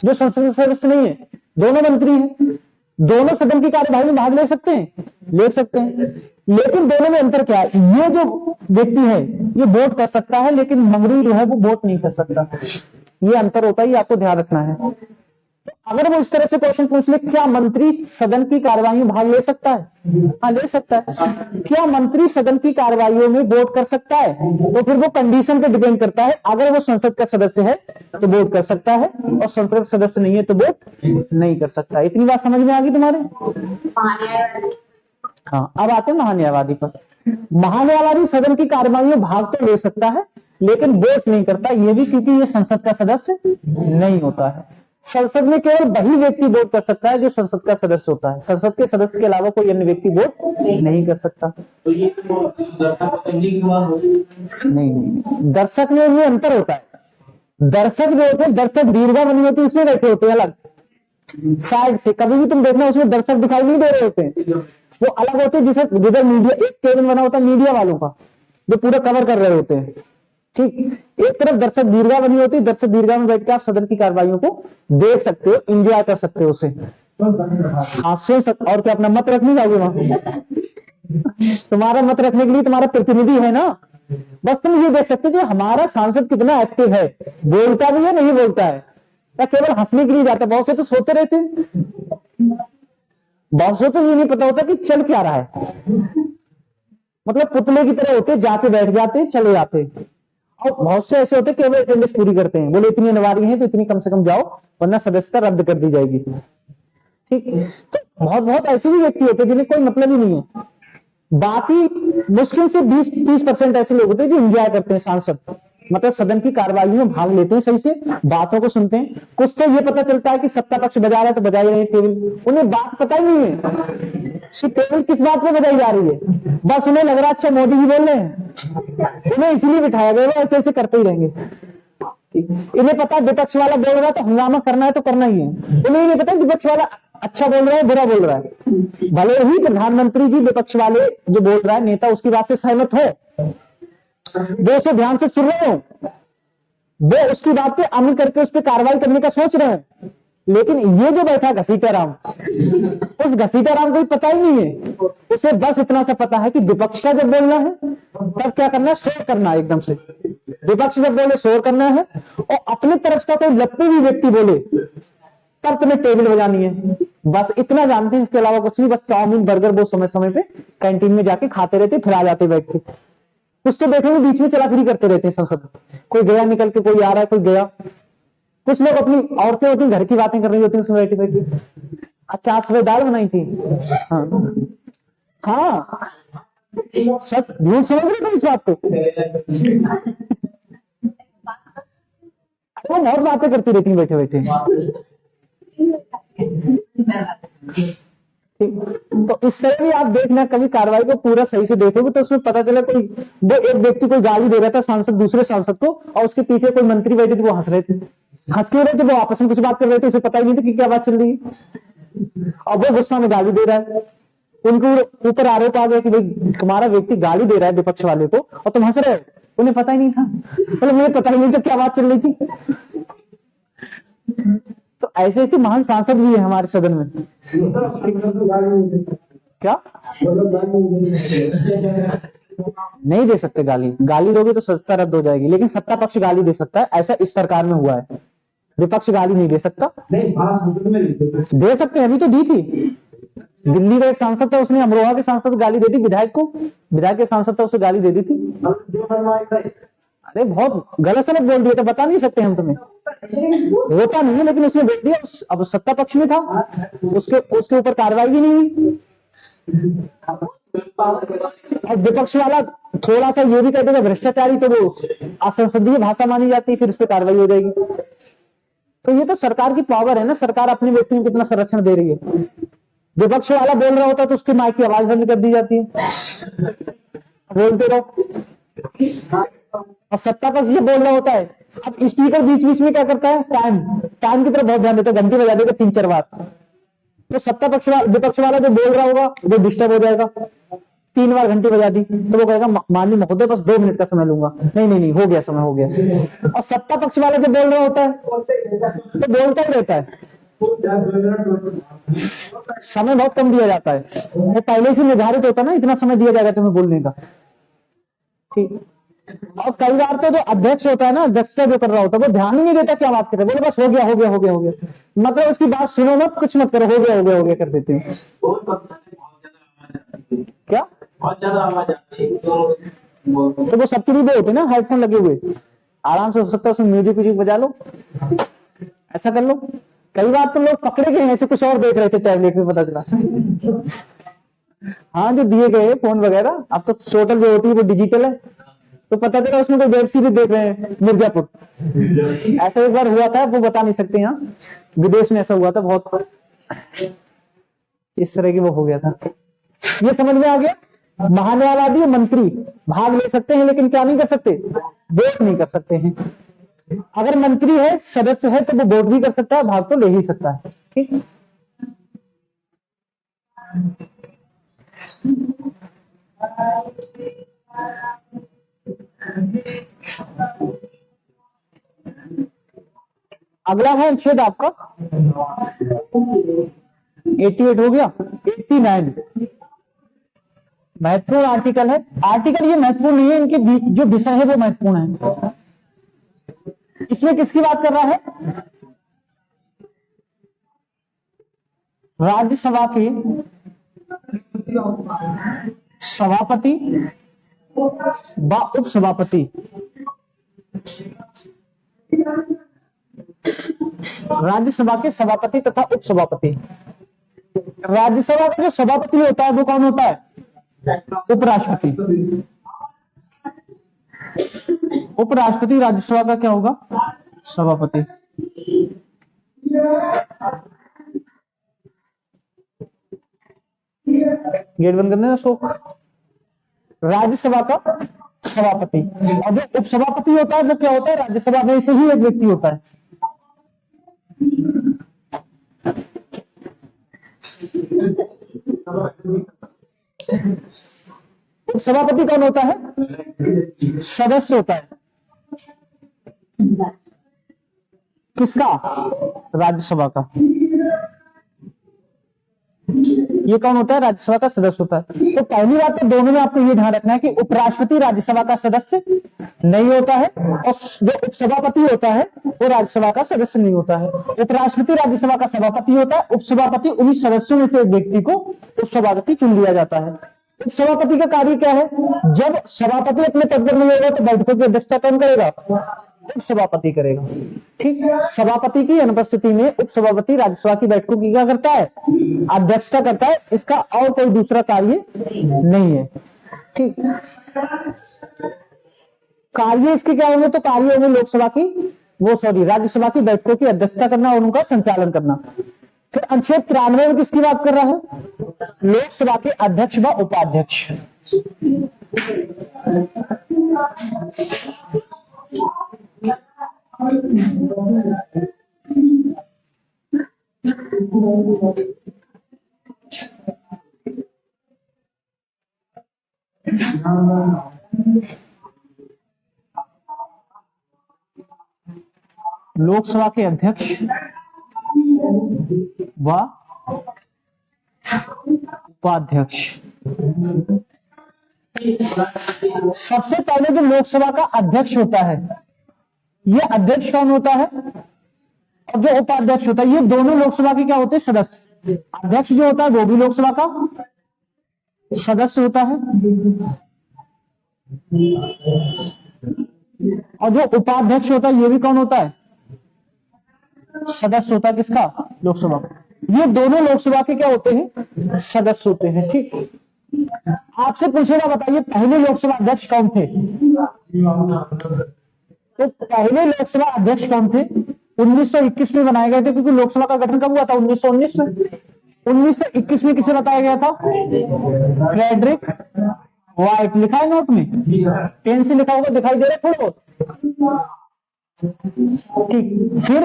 जो संसद सदस्य नहीं है। दोनों मंत्री हैं, दोनों सदन की कार्यवाही में भाग ले सकते हैं, ले सकते हैं। लेकिन दोनों में अंतर क्या है? ये जो व्यक्ति है ये वोट कर सकता है, लेकिन मंगरू जो है वो वोट नहीं कर सकता। ये अंतर होता है, ये आपको ध्यान रखना है। अगर वो इस तरह से क्वेश्चन पूछ ले, क्या मंत्री सदन की कार्यवाही में भाग ले सकता है? हाँ, ले सकता है। क्या मंत्री सदन की कार्यवाही में वोट कर सकता है? तो फिर वो कंडीशन पे डिपेंड करता है। अगर वो संसद का सदस्य है तो वोट कर सकता है, और संसद का सदस्य नहीं है तो वोट नहीं कर सकता। इतनी बात समझ में आ गई तुम्हारे? हाँ, अब आते हैं महान्यायवादी पर। महान्यायवादी सदन की कार्यवाही में भाग तो ले सकता है, लेकिन वोट नहीं करता, ये भी क्योंकि ये संसद का सदस्य नहीं होता है। संसद में केवल वही व्यक्ति वोट कर सकता है जो संसद का सदस्य होता है। संसद के सदस्य के अलावा कोई अन्य व्यक्ति वोट नहीं कर सकता। तो ये नहीं, दर्शक में ये अंतर होता है। दर्शक जो होते हैं, दर्शक दीर्घा बनी होती है, इसमें बैठे होते हैं अलग साइड से। कभी भी तुम देखना उसमें दर्शक दिखाई नहीं दे रहे होते हैं, वो अलग होते हैं। जिसे जिधर मीडिया, एक केबिन बना होता है मीडिया वालों का, जो पूरा कवर कर रहे होते हैं। ठीक, एक तरफ दर्शक दीर्घा बनी होती है, दर्शक दीर्घा में बैठ के आप सदन की कार्रवाइयों को देख सकते हो, एंजॉय कर सकते हो उसे। हाँ, सुन सकते। और क्या अपना मत रखने जाओगे वहां? तुम्हारा मत रखने के लिए तुम्हारा प्रतिनिधि है ना। बस तुम ये देख सकते हो कि हमारा सांसद कितना एक्टिव है, बोलता भी है, नहीं बोलता है, या केवल हंसने के लिए जाता है। बहुत से तो सोते रहते हैं, बहुत से तो ये नहीं पता होता कि चल क्या रहा है। मतलब पुतले की तरह होते, जाके बैठ जाते, चले जाते। और बहुत से ऐसे होते केवल अटेंडेंस पूरी करते हैं, बोले इतनी अनिवार्य है तो इतनी कम से कम जाओ, वरना सदस्यता रद्द कर दी जाएगी। ठीक, तो बहुत बहुत ऐसे भी व्यक्ति होते हैं जिन्हें कोई मतलब ही नहीं है। बाकी मुश्किल से 20-30% ऐसे लोग होते हैं जो एंजॉय करते हैं सांसद, मतलब सदन की कार्यवाही में भाग लेते हैं, सही से बातों को सुनते हैं। कुछ तो ये पता चलता है कि सत्ता पक्ष बजा रहा है तो बजाई रहे टेबल, उन्हें बात पता ही नहीं है कि टेबल किस बात पे बजाई जा रही है। बस उन्हें लग रहा है अच्छा मोदी जी बोल रहे हैं, उन्हें इसीलिए बिठाया गया, वो ऐसे ऐसे करते ही रहेंगे। इन्हें पता है विपक्ष वाला बोल रहा है तो हंगामा करना है तो करना ही है। उन्हें नहीं पता विपक्ष वाला अच्छा बोल रहा है बुरा बोल रहा है। भले ही प्रधानमंत्री जी विपक्ष वाले जो बोल रहा है नेता उसकी बात से सहमत हो, वो उसे ध्यान से सुन रहे हो, वो उसकी बात पे अमल करके उस पर कार्रवाई करने का सोच रहे हैं। लेकिन ये जो बैठा घसीटा राम, उस घसीटा राम को भी पता ही नहीं है। उसे बस इतना सा पता है कि विपक्ष का जब बोलना है तब क्या करना है, शोर करना है एकदम से। विपक्ष जब बोले शोर करना है, और अपनी तरफ का कोई लप्पू भी व्यक्ति बोले तब तुम्हें टेबल बजानी है। बस इतना जानते हैं, इसके अलावा कुछ नहीं। बस चाउमीन बर्गर वो समय समय पे कैंटीन में जाके खाते रहते, फिर आ जाते बैठ के। कुछ तो देखेंगे बीच में चलाफिरी करते रहते हैं संसद में, कोई गया निकल के, कोई आ रहा है, कोई गया। कुछ लोग अपनी औरतें होती घर की बातें कर रही होती है उसमें बैठी बैठी। अच्छा, आज सुबह दाल बनाई थी। हाँ हाँ, सच झूठ समझ रहे थे इस बात को। वो बहुत बातें करती रहती है बैठे बैठे। तो इस तरह भी आप देखना, कभी कार्रवाई को पूरा सही से देखोगे तो उसमें पता चला कोई वो एक व्यक्ति कोई गाली दे रहा था सांसद दूसरे सांसद को, और उसके पीछे कोई मंत्री बैठे थे, वो हंस रहे थे। हंस क्यों रहे थे? वो आपस में कुछ बात कर रहे थे, उसे पता ही नहीं था कि क्या बात चल रही है, और वो गुस्सा में गाली दे रहा है। उनको ऊपर आरोप आ गया कि भाई तुम्हारा व्यक्ति गाली दे रहा है विपक्ष वाले को और तुम हंस रहे हो। उन्हें पता ही नहीं था, मतलब मुझे पता ही नहीं था क्या बात चल रही थी। तो ऐसे ऐसे महान सांसद भी है हमारे सदन में। क्या नहीं दे सकते गाली? गाली दोगे तो सत्ता रद्द हो जाएगी, लेकिन सत्ता पक्ष गाली दे सकता है, ऐसा इस सरकार में हुआ है। विपक्ष गाली नहीं दे सकता। दे सकते हैं, अभी तो दी थी। दिल्ली का एक सांसद था, उसने अमरोहा के सांसद को गाली दे दी, विधायक को, विधायक के सांसद था, उसे गाली दे दी थी। अरे बहुत गलत सलत बोल दिया, तो बता नहीं सकते हम तुम्हें, होता नहीं है, लेकिन उसने बोल दिया। अब सत्ता पक्ष में था, उसके ऊपर कार्रवाई भी नहीं हुई। और विपक्ष वाला थोड़ा सा ये भी कहते हैं भ्रष्टाचारी, तो वो असंसदीय भाषा मानी जाती है, फिर उस पर कार्रवाई हो जाएगी। तो ये तो सरकार की पावर है ना, सरकार अपने व्यक्तियों को कितना संरक्षण दे रही है। विपक्ष वाला बोल रहा होता तो उसकी माइक की आवाज बंद कर दी जाती है, बोलते रहो। और सत्ता पक्ष ये बोल रहा होता है। अब स्पीकर बीच बीच में क्या करता है, टाइम की तरफ बहुत ध्यान देता है, घंटी बजा देगा 3-4 बार। तो सत्ता पक्ष वाला, विपक्ष वाला जो बोल रहा होगा वो डिस्टर्ब हो जाएगा। 3 बार घंटी बजा दी तो वो कहेगा माननीय महोदय बस 2 मिनट का समय लूंगा, नहीं नहीं नहीं हो गया समय, हो गया। और सत्ता पक्ष वाला जो बोल रहा होता है तो बोलता ही रहता है, समय बहुत कम दिया जाता है, वो पहले से निर्धारित होता है ना, इतना समय दिया जाएगा तुम्हें बोलने का, ठीक। और कई बार तो जो अध्यक्ष होता है ना, अध्यक्ष जो कर रहा होता है वो ध्यान ही नहीं देता क्या बात कर रहे, बोले बस हो गया हो गया हो गया हो गया, मतलब उसकी बात सुनो मत, कुछ मत करो, हो गया हो गया हो गया कर देते हैं। क्या बहुत ज्यादा आवाज आती है तो वो सबके लिए होते ना, हेडफोन लगे हुए, आराम से हो सकता है उसमें म्यूजिक व्यूजिक बजा लो, ऐसा कर लो। कई बार तो लोग पकड़े गए ऐसे कुछ और देख रहे थे टैबलेट में, पता चला। हाँ जो दिए गए फोन वगैरह, अब तो टोटल जो होती है वो डिजिटल है, तो पता चला उसमें कोई वेब सीरीज देख रहे हैं मिर्जापुर। ऐसा एक बार हुआ था, वो बता नहीं सकते यहाँ, विदेश में ऐसा हुआ था, बहुत इस तरह की वो हो गया था। ये समझ में आ गया, महान्यायवादी मंत्री भाग ले सकते हैं लेकिन क्या नहीं कर सकते, वोट नहीं कर सकते हैं। अगर मंत्री है, सदस्य है, तो वो वोट भी कर सकता है, भाग तो ले ही सकता है, ठीक। अगला है अनुच्छेद आपका 88 हो गया, 89 महत्वपूर्ण आर्टिकल है। आर्टिकल ये महत्वपूर्ण नहीं है, इनके बीच जो विषय है वो महत्वपूर्ण है। इसमें किसकी बात कर रहा है, राज्यसभा के सभापति व उपसभापति, राज्यसभा के सभापति तथा उपसभापति। राज्यसभा का जो सभापति होता है वो कौन होता है, उपराष्ट्रपति। उपराष्ट्रपति राज्यसभा का क्या होगा, सभापति। गेट बंद करने उसको। राज्यसभा का सभापति, और जो उपसभापति होता है वो क्या होता है, राज्यसभा में से ही एक व्यक्ति होता है। उपसभापति कौन होता है, सदस्य होता है, किसका, राज्यसभा का। ये कौन होता है, राज्यसभा का सदस्य होता है। तो पहली बात तो दोनों में आपको ये ध्यान रखना है कि उपराष्ट्रपति राज्यसभा का सदस्य नहीं होता है, और जो उपसभापति होता है वो राज्यसभा का सदस्य नहीं होता है। उपराष्ट्रपति राज्यसभा का सभापति होता है, उपसभापति उन्हीं सदस्यों में से एक व्यक्ति को उपसभापति चुन लिया जाता है। उपसभापति का कार्य क्या है, जब सभापति अपने पद पर नहीं होगा तो बैठकों की अध्यक्षता कौन करेगा, उपसभापति करेगा, ठीक। सभापति की अनुपस्थिति में उपसभापति राज्यसभा की बैठकों की क्या करता है, अध्यक्षता करता है। इसका और कोई दूसरा कार्य नहीं है, ठीक। कार्य इसके क्या होंगे, तो कार्य होंगे लोकसभा की, राज्यसभा की बैठकों की अध्यक्षता करना और उनका संचालन करना। फिर अनुच्छेद 93 में किसकी बात कर रहा है, लोकसभा के अध्यक्ष व उपाध्यक्ष। लोकसभा के अध्यक्ष व उपाध्यक्ष। सबसे पहले जो लोकसभा का अध्यक्ष होता है, ये अध्यक्ष कौन होता है, और जो उपाध्यक्ष होता है, ये दोनों लोकसभा के क्या होते हैं, सदस्य। अध्यक्ष जो होता है वो भी लोकसभा का सदस्य होता है, और जो उपाध्यक्ष होता है ये भी कौन होता है, सदस्य होता है, किसका, लोकसभा का। ये दोनों लोकसभा के क्या होते हैं, सदस्य होते हैं, ठीक। आपसे पूछेगा बताइए पहले लोकसभा अध्यक्ष कौन थे, तो पहले लोकसभा अध्यक्ष कौन थे, 1921 में बनाए गए थे, क्योंकि लोकसभा का गठन कब हुआ था, 1919 में। 1921 में किसे बताया गया था, फ्रेडरिक व्हाइट। लिखा है नोट में, पेन से लिखा होगा, दिखाई दे रहा है थोड़ा बहुत। ठीक, फिर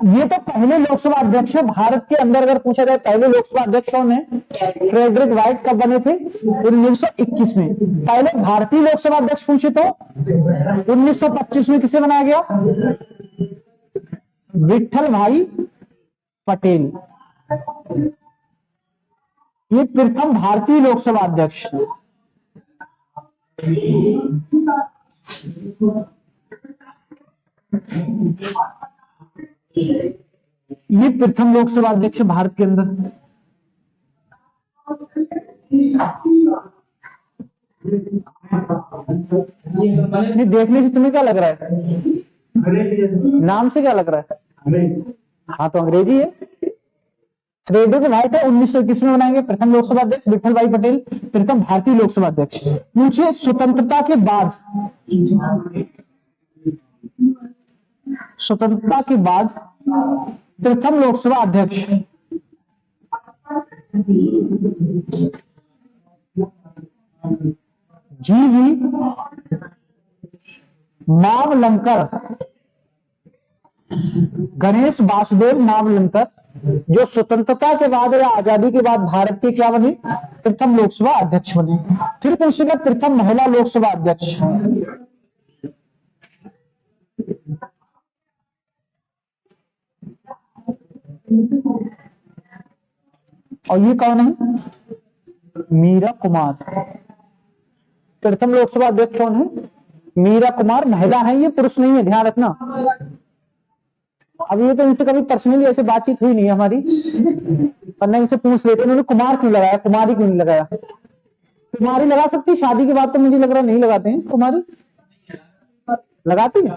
ये तो पहले लोकसभा अध्यक्ष है भारत के अंदर। अगर पूछा जाए पहले लोकसभा अध्यक्ष कौन है, फ्रेडरिक वाइट कब बने थे, 1921 में। पहले भारतीय लोकसभा अध्यक्ष पूछे तो 1925 में किसे बनाया गया, विट्ठल भाई पटेल। ये प्रथम भारतीय लोकसभा अध्यक्ष। ये प्रथम लोकसभा अध्यक्ष भारत के अंदर। नहीं, देखने से तुम्हें क्या लग रहा है, नाम से क्या लग रहा है, हाँ तो अंग्रेजी है। फ्रेडरिक वाइट है, 1921 में बनाएंगे प्रथम लोकसभा अध्यक्ष। विट्ठल भाई पटेल प्रथम भारतीय लोकसभा अध्यक्ष। पूछिए स्वतंत्रता के बाद, स्वतंत्रता के बाद प्रथम लोकसभा अध्यक्ष। जी.वी. मावलंकर, गणेश वासुदेव मावलंकर, जो स्वतंत्रता के बाद या आजादी के बाद भारत के क्या बने, प्रथम लोकसभा अध्यक्ष बने। फिर पूछेगा प्रथम महिला लोकसभा अध्यक्ष। और ये कौन है, मीरा कुमार। प्रथम लोकसभा अध्यक्ष कौन है, मीरा कुमार, महिला है, ये पुरुष नहीं है, ध्यान रखना। अब ये तो इनसे कभी पर्सनली ऐसे बातचीत हुई नहीं हमारी, पर नहीं इनसे पूछ लेते उन्होंने कुमार क्यों लगाया, कुमारी क्यों नहीं लगाया। कुमारी लगा सकती, शादी के बाद तो मुझे लग रहा नहीं लगाते हैं कुमारी, लगाती है।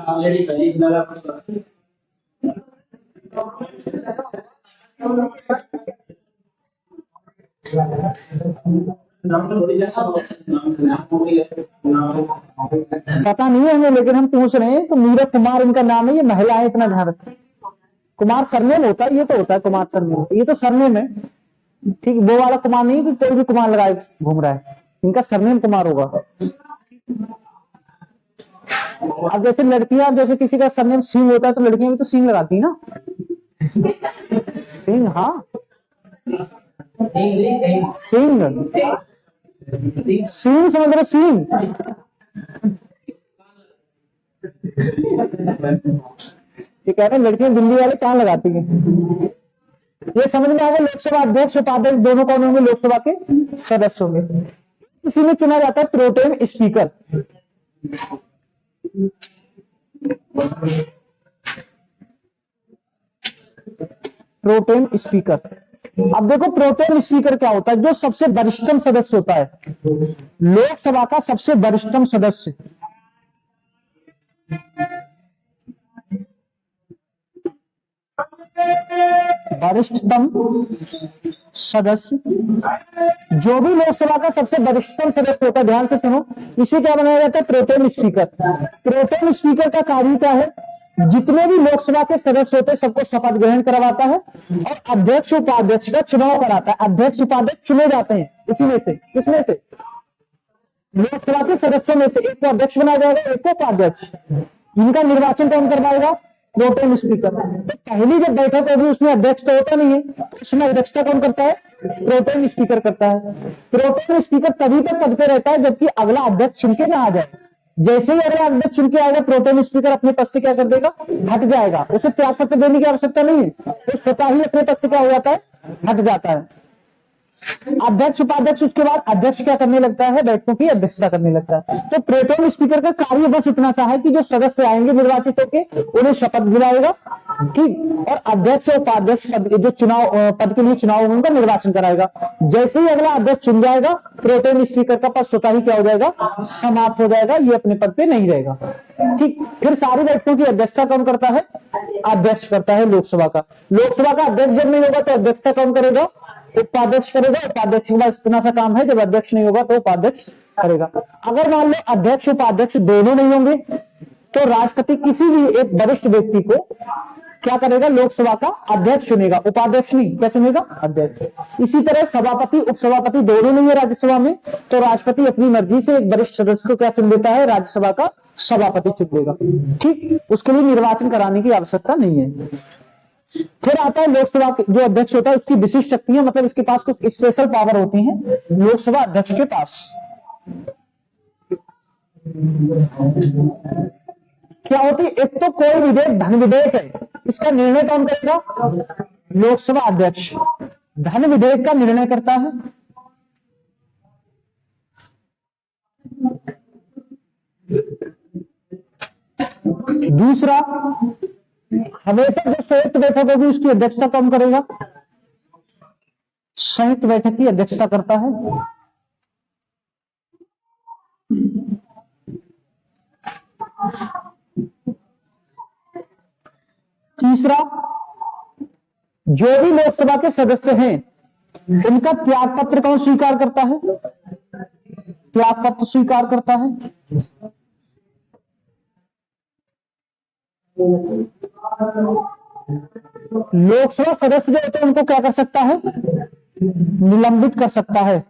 पता नहीं है हमें, लेकिन हम पूछ रहे हैं। तो मीरा कुमार इनका नाम है, ये महिला है, इतना ध्यान रखें। कुमार सरनेम होता है, ये तो होता है कुमार सरनेम, ये तो सरनेम है, ठीक, वो वाला कुमार नहीं कि कोई भी कुमार लगाए घूम रहा है, इनका सरनेम कुमार होगा। अब जैसे लड़कियां, जैसे किसी का सरनेम सिंह होता है तो लड़कियां भी तो सिंह लगाती है ना, सिंह, हाँ सिंह, सिंह समझ रहे, सिंह। ये कह रहे हैं लड़कियां दिल्ली वाले कहाँ लगाती हैं। ये समझ में आ गया, लोकसभा अध्यक्ष उपाध्यक्ष दोनों कौन होंगे, लोकसभा के सदस्य होंगे। इसी में चुना जाता है प्रोटेम स्पीकर। प्रोटेम स्पीकर, अब देखो प्रोटेम स्पीकर क्या होता है, जो सबसे वरिष्ठतम सदस्य होता है, लोकसभा का सबसे वरिष्ठतम सदस्य। वरिष्ठतम सदस्य, जो भी लोकसभा का सबसे वरिष्ठतम सदस्य होता है, ध्यान से सुनो, इसे क्या बनाया जाता है, प्रोटेम स्पीकर। प्रोटेम स्पीकर का कार्य क्या है, जितने भी लोकसभा के सदस्य होते हैं सबको शपथ ग्रहण करवाता है और अध्यक्ष उपाध्यक्ष का चुनाव कराता है। अध्यक्ष उपाध्यक्ष चुने जाते हैं इसी में से, किसमें से, लोकसभा के सदस्यों में से। एक को अध्यक्ष बनाया जाएगा, एक को उपाध्यक्ष। इनका निर्वाचन कौन करवाएगा, प्रोटेम स्पीकर। तो पहली जब बैठक होगी उसमें अध्यक्ष तो होता नहीं है, तो उसमें अध्यक्षता कौन करता है, प्रोटेम स्पीकर करता है। प्रोटेम स्पीकर तभी तक पद पे रहता है जबकि अगला अध्यक्ष चुन के ना आ जाए। जैसे ही अगला अध्यक्ष चुन के आएगा, प्रोटेम स्पीकर अपने पद से क्या कर देगा, हट जाएगा। उसे त्यागपत्र देने की आवश्यकता नहीं है, तो स्वतः ही अपने पद से क्या हो जाता है, हट जाता है। अध्यक्ष उपाध्यक्ष उसके बाद अध्यक्ष क्या करने लगता है, बैठकों की अध्यक्षता करने लगता है। तो प्रोटेम स्पीकर का कार्य बस इतना सा है कि जो सदस्य आएंगे निर्वाचित होकर उन्हें शपथ दिलाएगा, ठीक, और अध्यक्ष और उपाध्यक्ष पद जो चुनाव पद के लिए चुनाव होंगे उनका निर्वाचन कराएगा। जैसे ही अगला अध्यक्ष चुन जाएगा, प्रोटेम स्पीकर का पद स्वतः ही क्या हो जाएगा, समाप्त हो जाएगा, ये अपने पद पे नहीं रहेगा, ठीक। फिर सारी बैठकों की अध्यक्षता कौन करता है, अध्यक्ष करता है लोकसभा का। लोकसभा का अध्यक्ष जब नहीं होगा तो अध्यक्षता कौन करेगा, उपाध्यक्ष करेगा। उपाध्यक्ष के पास इतना सा काम है, जब अध्यक्ष नहीं होगा तो उपाध्यक्ष करेगा। अगर मान लो अध्यक्ष उपाध्यक्ष दोनों नहीं होंगे तो राष्ट्रपति किसी भी एक वरिष्ठ व्यक्ति को क्या करेगा, लोकसभा का अध्यक्ष चुनेगा, उपाध्यक्ष नहीं, क्या चुनेगा, अध्यक्ष। इसी तरह सभापति उपसभापति दोनों नहीं है राज्यसभा में, तो राष्ट्रपति अपनी मर्जी से एक वरिष्ठ सदस्य को क्या चुन देता है, राज्यसभा का सभापति चुन देगा। ठीक, उसके लिए निर्वाचन कराने की आवश्यकता नहीं है। फिर आता है लोकसभा जो अध्यक्ष होता है उसकी विशिष्ट शक्तियां, मतलब इसके पास कुछ स्पेशल पावर होती हैं लोकसभा अध्यक्ष के पास। क्या होती है, एक तो कोई विधेयक धन विधेयक है, इसका निर्णय कौन करेगा, लोकसभा अध्यक्ष धन विधेयक का निर्णय करता है। दूसरा, हमेशा जो संयुक्त बैठक होगी उसकी अध्यक्षता कौन करेगा, संयुक्त बैठक की अध्यक्षता करता है। तीसरा, जो भी लोकसभा के सदस्य हैं उनका त्याग पत्र कौन स्वीकार करता है, त्याग पत्र स्वीकार करता है। लोकसभा सदस्य जो होते हैं उनको क्या कर सकता है, निलंबित कर सकता है।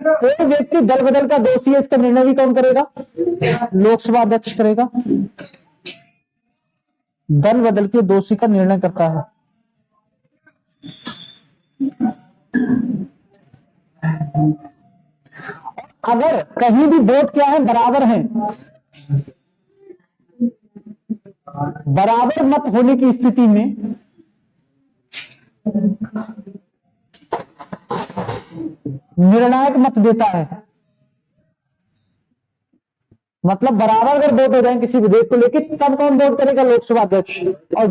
कोई व्यक्ति दल बदल का दोषी है, इसका निर्णय भी कौन करेगा, लोकसभा अध्यक्ष करेगा। दल बदल के दोषी का निर्णय करता है। अगर कहीं भी वोट क्या है, बराबर है, बराबर मत होने की स्थिति में निर्णायक मत देता है। मतलब बराबर अगर वोट हो जाए किसी विधेयक को लेकर, तब कौन वोट करेगा, लोकसभा अध्यक्ष। और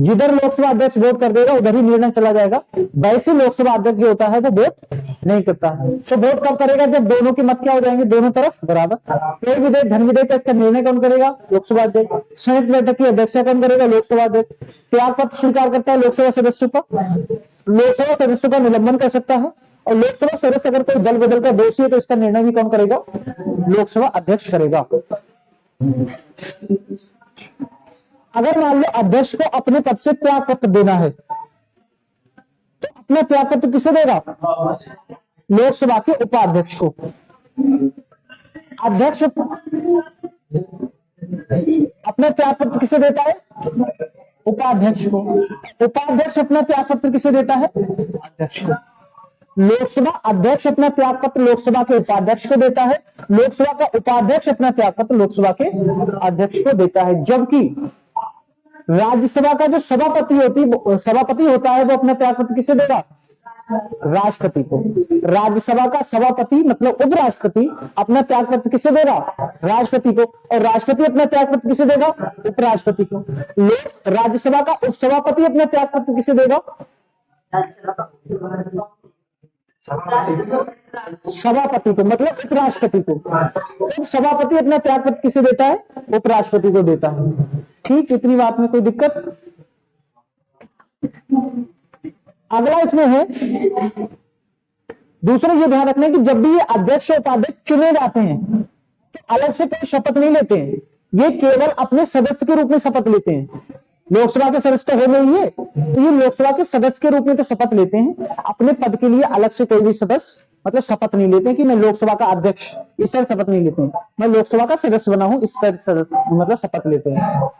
जिधर लोकसभा अध्यक्ष वोट कर देगा उधर ही निर्णय चला जाएगा। वैसे लोकसभा अध्यक्ष जो होता है वो वोट नहीं करता है। तो वोट कब करेगा, जब दोनों के मत क्या हो जाएंगे, दोनों तरफ बराबर। कोई विधेयक धन विधेयक का इसका निर्णय कौन करेगा, लोकसभा अध्यक्ष। संयुक्त बैठक की अध्यक्षता कौन करेगा, लोकसभा अध्यक्ष। त्याग पत्र स्वीकार करता है लोकसभा सदस्यों का, लोकसभा सदस्यों का निलंबन कर सकता है। और लोकसभा सदस्य अगर कोई दल बदल का दोषी है तो इसका निर्णय भी कौन करेगा, लोकसभा अध्यक्ष करेगा। अगर मान लो अध्यक्ष को अपने पद से त्याग पत्र देना है तो अपना त्याग पत्र किसे देगा, लोकसभा के उपाध्यक्ष को। अध्यक्ष अपना त्याग पत्र किसे देता है, उपाध्यक्ष को। उपाध्यक्ष अपना त्याग पत्र किसे देता है, अध्यक्ष को। लोकसभा अध्यक्ष अपना त्याग पत्र लोकसभा के उपाध्यक्ष को देता है, लोकसभा का उपाध्यक्ष अपना त्याग पत्र लोकसभा के अध्यक्ष को देता है। जबकि राज्यसभा का जो सभापति होता है वो अपना त्याग पत्र किसे देगा, राष्ट्रपति को। राज्यसभा का सभापति मतलब उपराष्ट्रपति अपना त्याग पत्र किसे देगा, राष्ट्रपति को। और राष्ट्रपति अपना त्याग पत्र किसे देगा, उपराष्ट्रपति को। राज्यसभा का उपसभापति अपना त्याग पत्र किसे देगा, सभापति को, मतलब उपराष्ट्रपति को। तो सभापति अपना त्याग पत्र किसे देता है, उपराष्ट्रपति को देता है। ठीक, इतनी बात में कोई दिक्कत। अगला इसमें है, दूसरा ये ध्यान रखना है कि जब भी ये अध्यक्ष और उपाध्यक्ष चुने जाते हैं तो अलग से कोई शपथ नहीं लेते हैं, ये केवल अपने सदस्य के रूप में शपथ लेते हैं। लोकसभा के सदस्य तो हो नहीं है, तो ये लोकसभा के सदस्य के रूप में तो शपथ लेते हैं, अपने पद के लिए अलग से कोई भी सदस्य मतलब शपथ नहीं लेते कि मैं लोकसभा का अध्यक्ष, इस तरह शपथ नहीं लेते हैं, मैं लोकसभा का सदस्य बना हूं, इस तरह सदस्य मतलब शपथ लेते हैं।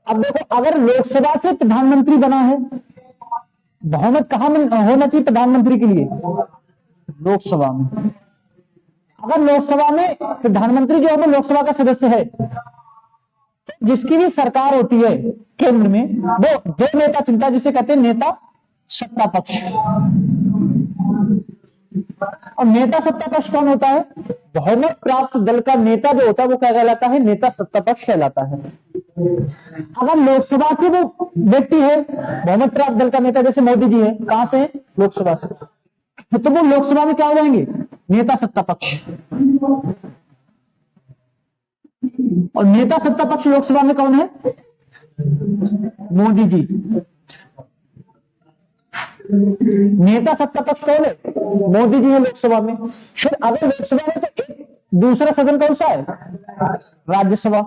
अब देखो, अगर लोकसभा से प्रधानमंत्री बना है, बहुमत कहां होना चाहिए प्रधानमंत्री के लिए, लोकसभा में। अगर लोकसभा में प्रधानमंत्री जो है वो लोकसभा का सदस्य है, जिसकी भी सरकार होती है केंद्र में, वो दो नेता चुनता है, जिसे कहते हैं नेता सत्ता पक्ष। और नेता सत्ता पक्ष कौन होता है, बहुमत प्राप्त दल का नेता जो होता है वो क्या कहलाता है, नेता सत्ता पक्ष कहलाता है। अगर लोकसभा से वो व्यक्ति है बहुमत प्राप्त दल का नेता, जैसे मोदी जी है, कहां से है? लोकसभा से, तो वो लोकसभा में क्या हो जाएंगे? नेता सत्ता पक्ष। और नेता सत्ता पक्ष लोकसभा में कौन है? मोदी जी। नेता सत्ता पक्ष कौन है? मोदी जी है लोकसभा में। फिर अगर लोकसभा में तो एक दूसरा सदन कौन सा है? राज्यसभा।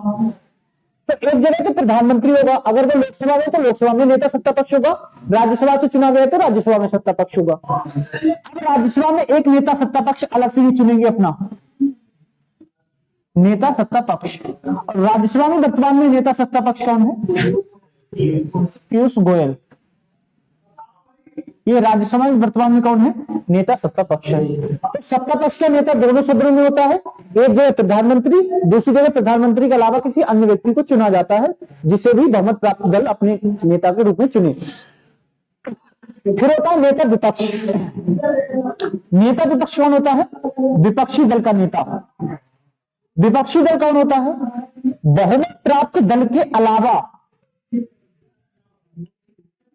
तो एक जगह तो प्रधानमंत्री होगा, अगर वो लोकसभा में तो लोकसभा में नेता सत्ता पक्ष होगा, राज्यसभा से चुना गया तो राज्यसभा में सत्ता पक्ष होगा। अब राज्यसभा में एक नेता सत्ता पक्ष अलग से ही चुनेंगे अपना नेता सत्ता पक्ष। और राज्यसभा में वर्तमान में नेता सत्ता पक्ष कौन है? पीयूष गोयल। ये राज्यसभा में वर्तमान में कौन है? नेता सत्ता पक्ष है। तो सत्ता पक्ष का नेता दोनों सदनों में होता है, एक जगह प्रधानमंत्री, दूसरी जगह प्रधानमंत्री के अलावा किसी अन्य व्यक्ति को चुना जाता है, जिसे भी बहुमत प्राप्त दल अपने नेता के रूप में चुने। फिर होता है नेता विपक्ष। नेता विपक्ष कौन होता है? विपक्षी दल का नेता। विपक्षी दल कौन होता है? बहुमत प्राप्त दल के अलावा,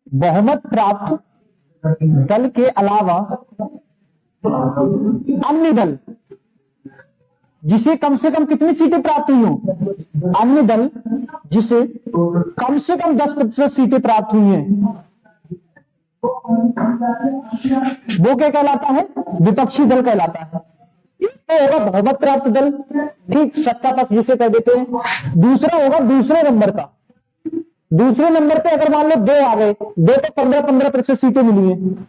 बहुमत प्राप्त दल के अलावा अन्य दल, जिसे कम से कम कितनी सीटें प्राप्त हुई हो? अन्य दल जिसे कम से कम 10% सीटें प्राप्त हुई हैं, वो क्या कहलाता है? विपक्षी दल कहलाता है। तो होगा बहुमत प्राप्त दल, ठीक, सत्ता पक्ष जिसे कह देते हैं। दूसरा होगा दूसरे नंबर का। दूसरे नंबर पे अगर मान लो दो आ गए, दो को 15% सीटें मिली हैं,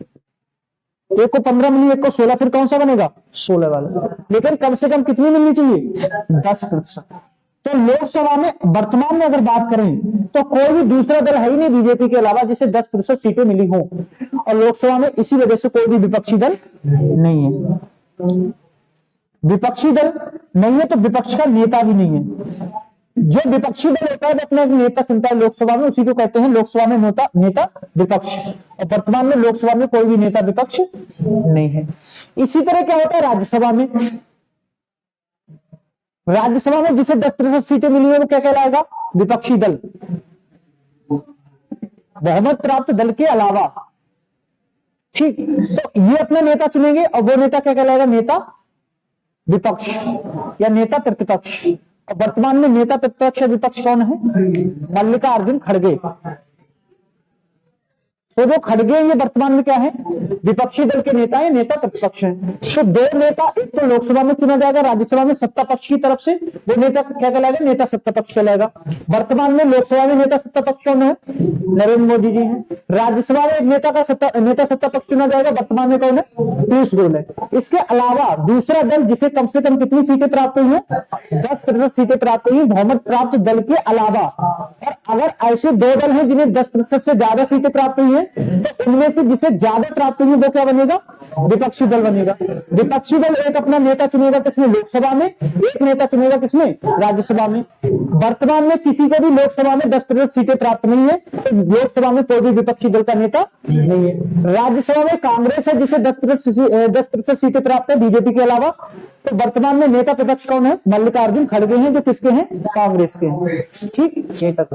एक को 15 मिली, एक को 16, फिर कौन सा बनेगा? 16 वाला। लेकिन कम से कम कितनी मिलनी चाहिए? 10%। तो लोकसभा में वर्तमान में अगर बात करें तो कोई भी दूसरा दल है ही नहीं बीजेपी के अलावा जिसे 10% सीटें मिली हो, और लोकसभा में इसी वजह से कोई भी विपक्षी दल नहीं है। विपक्षी दल नहीं है तो विपक्ष का नेता भी नहीं है। जो विपक्षी दल होता है वो अपना नेता चुनता है लोकसभा में, उसी को कहते हैं लोकसभा में नेता विपक्ष। और वर्तमान में लोकसभा में कोई भी नेता विपक्ष नहीं है। इसी तरह क्या होता है राज्यसभा में? राज्यसभा में जिसे 10% सीटें मिली है वो क्या कहलाएगा? विपक्षी दल, बहुमत प्राप्त दल के अलावा, ठीक। तो ये अपना नेता चुनेंगे और वो नेता क्या कहलाएगा? नेता विपक्ष या नेता प्रतिपक्ष। और वर्तमान में नेता प्रतिपक्ष या विपक्ष कौन है? मल्लिकार्जुन खड़गे। तो जो खड़गे ये वर्तमान में क्या है? विपक्षी दल के नेता है, नेता प्रतिपक्ष है। तो दो नेता, एक तो लोकसभा में चुना जाएगा, राज्यसभा में सत्ता पक्ष की तरफ से, वो नेता क्या कहलाएगा? नेता सत्ता पक्ष कहलाएगा। वर्तमान में लोकसभा में नेता सत्ता पक्ष कौन है? नरेंद्र मोदी जी हैं। राज्यसभा में एक नेता सत्ता पक्ष चुना जाएगा, वर्तमान में कौन है? पीयूष गोयल है। इसके अलावा दूसरा दल जिसे कम से कम कितनी सीटें प्राप्त हुई है? 10% सीटें प्राप्त हुई बहुमत प्राप्त दल के अलावा। और अगर ऐसे दो दल हैं जिन्हें 10% से ज्यादा सीटें प्राप्त हुई है, तो उनमें से जिसे ज्यादा प्राप्त हुई वो क्या बनेगा? विपक्षी दल बनेगा। विपक्षी दल एक अपना नेता चुनेगा किसमें? लोकसभा में। एक नेता चुनेगा किसमें? राज्यसभा में। वर्तमान में किसी को भी लोकसभा में 10% सीटें प्राप्त नहीं है, तो लोकसभा में कोई भी विपक्षी दल का नेता नहीं है। राज्यसभा में कांग्रेस है जिसे 10% सीटें प्राप्त है बीजेपी के अलावा। तो वर्तमान में नेता विपक्ष कौन है? मल्लिकार्जुन खड़गे हैं, जो किसके हैं? कांग्रेस के हैं। ठीक, यही तक।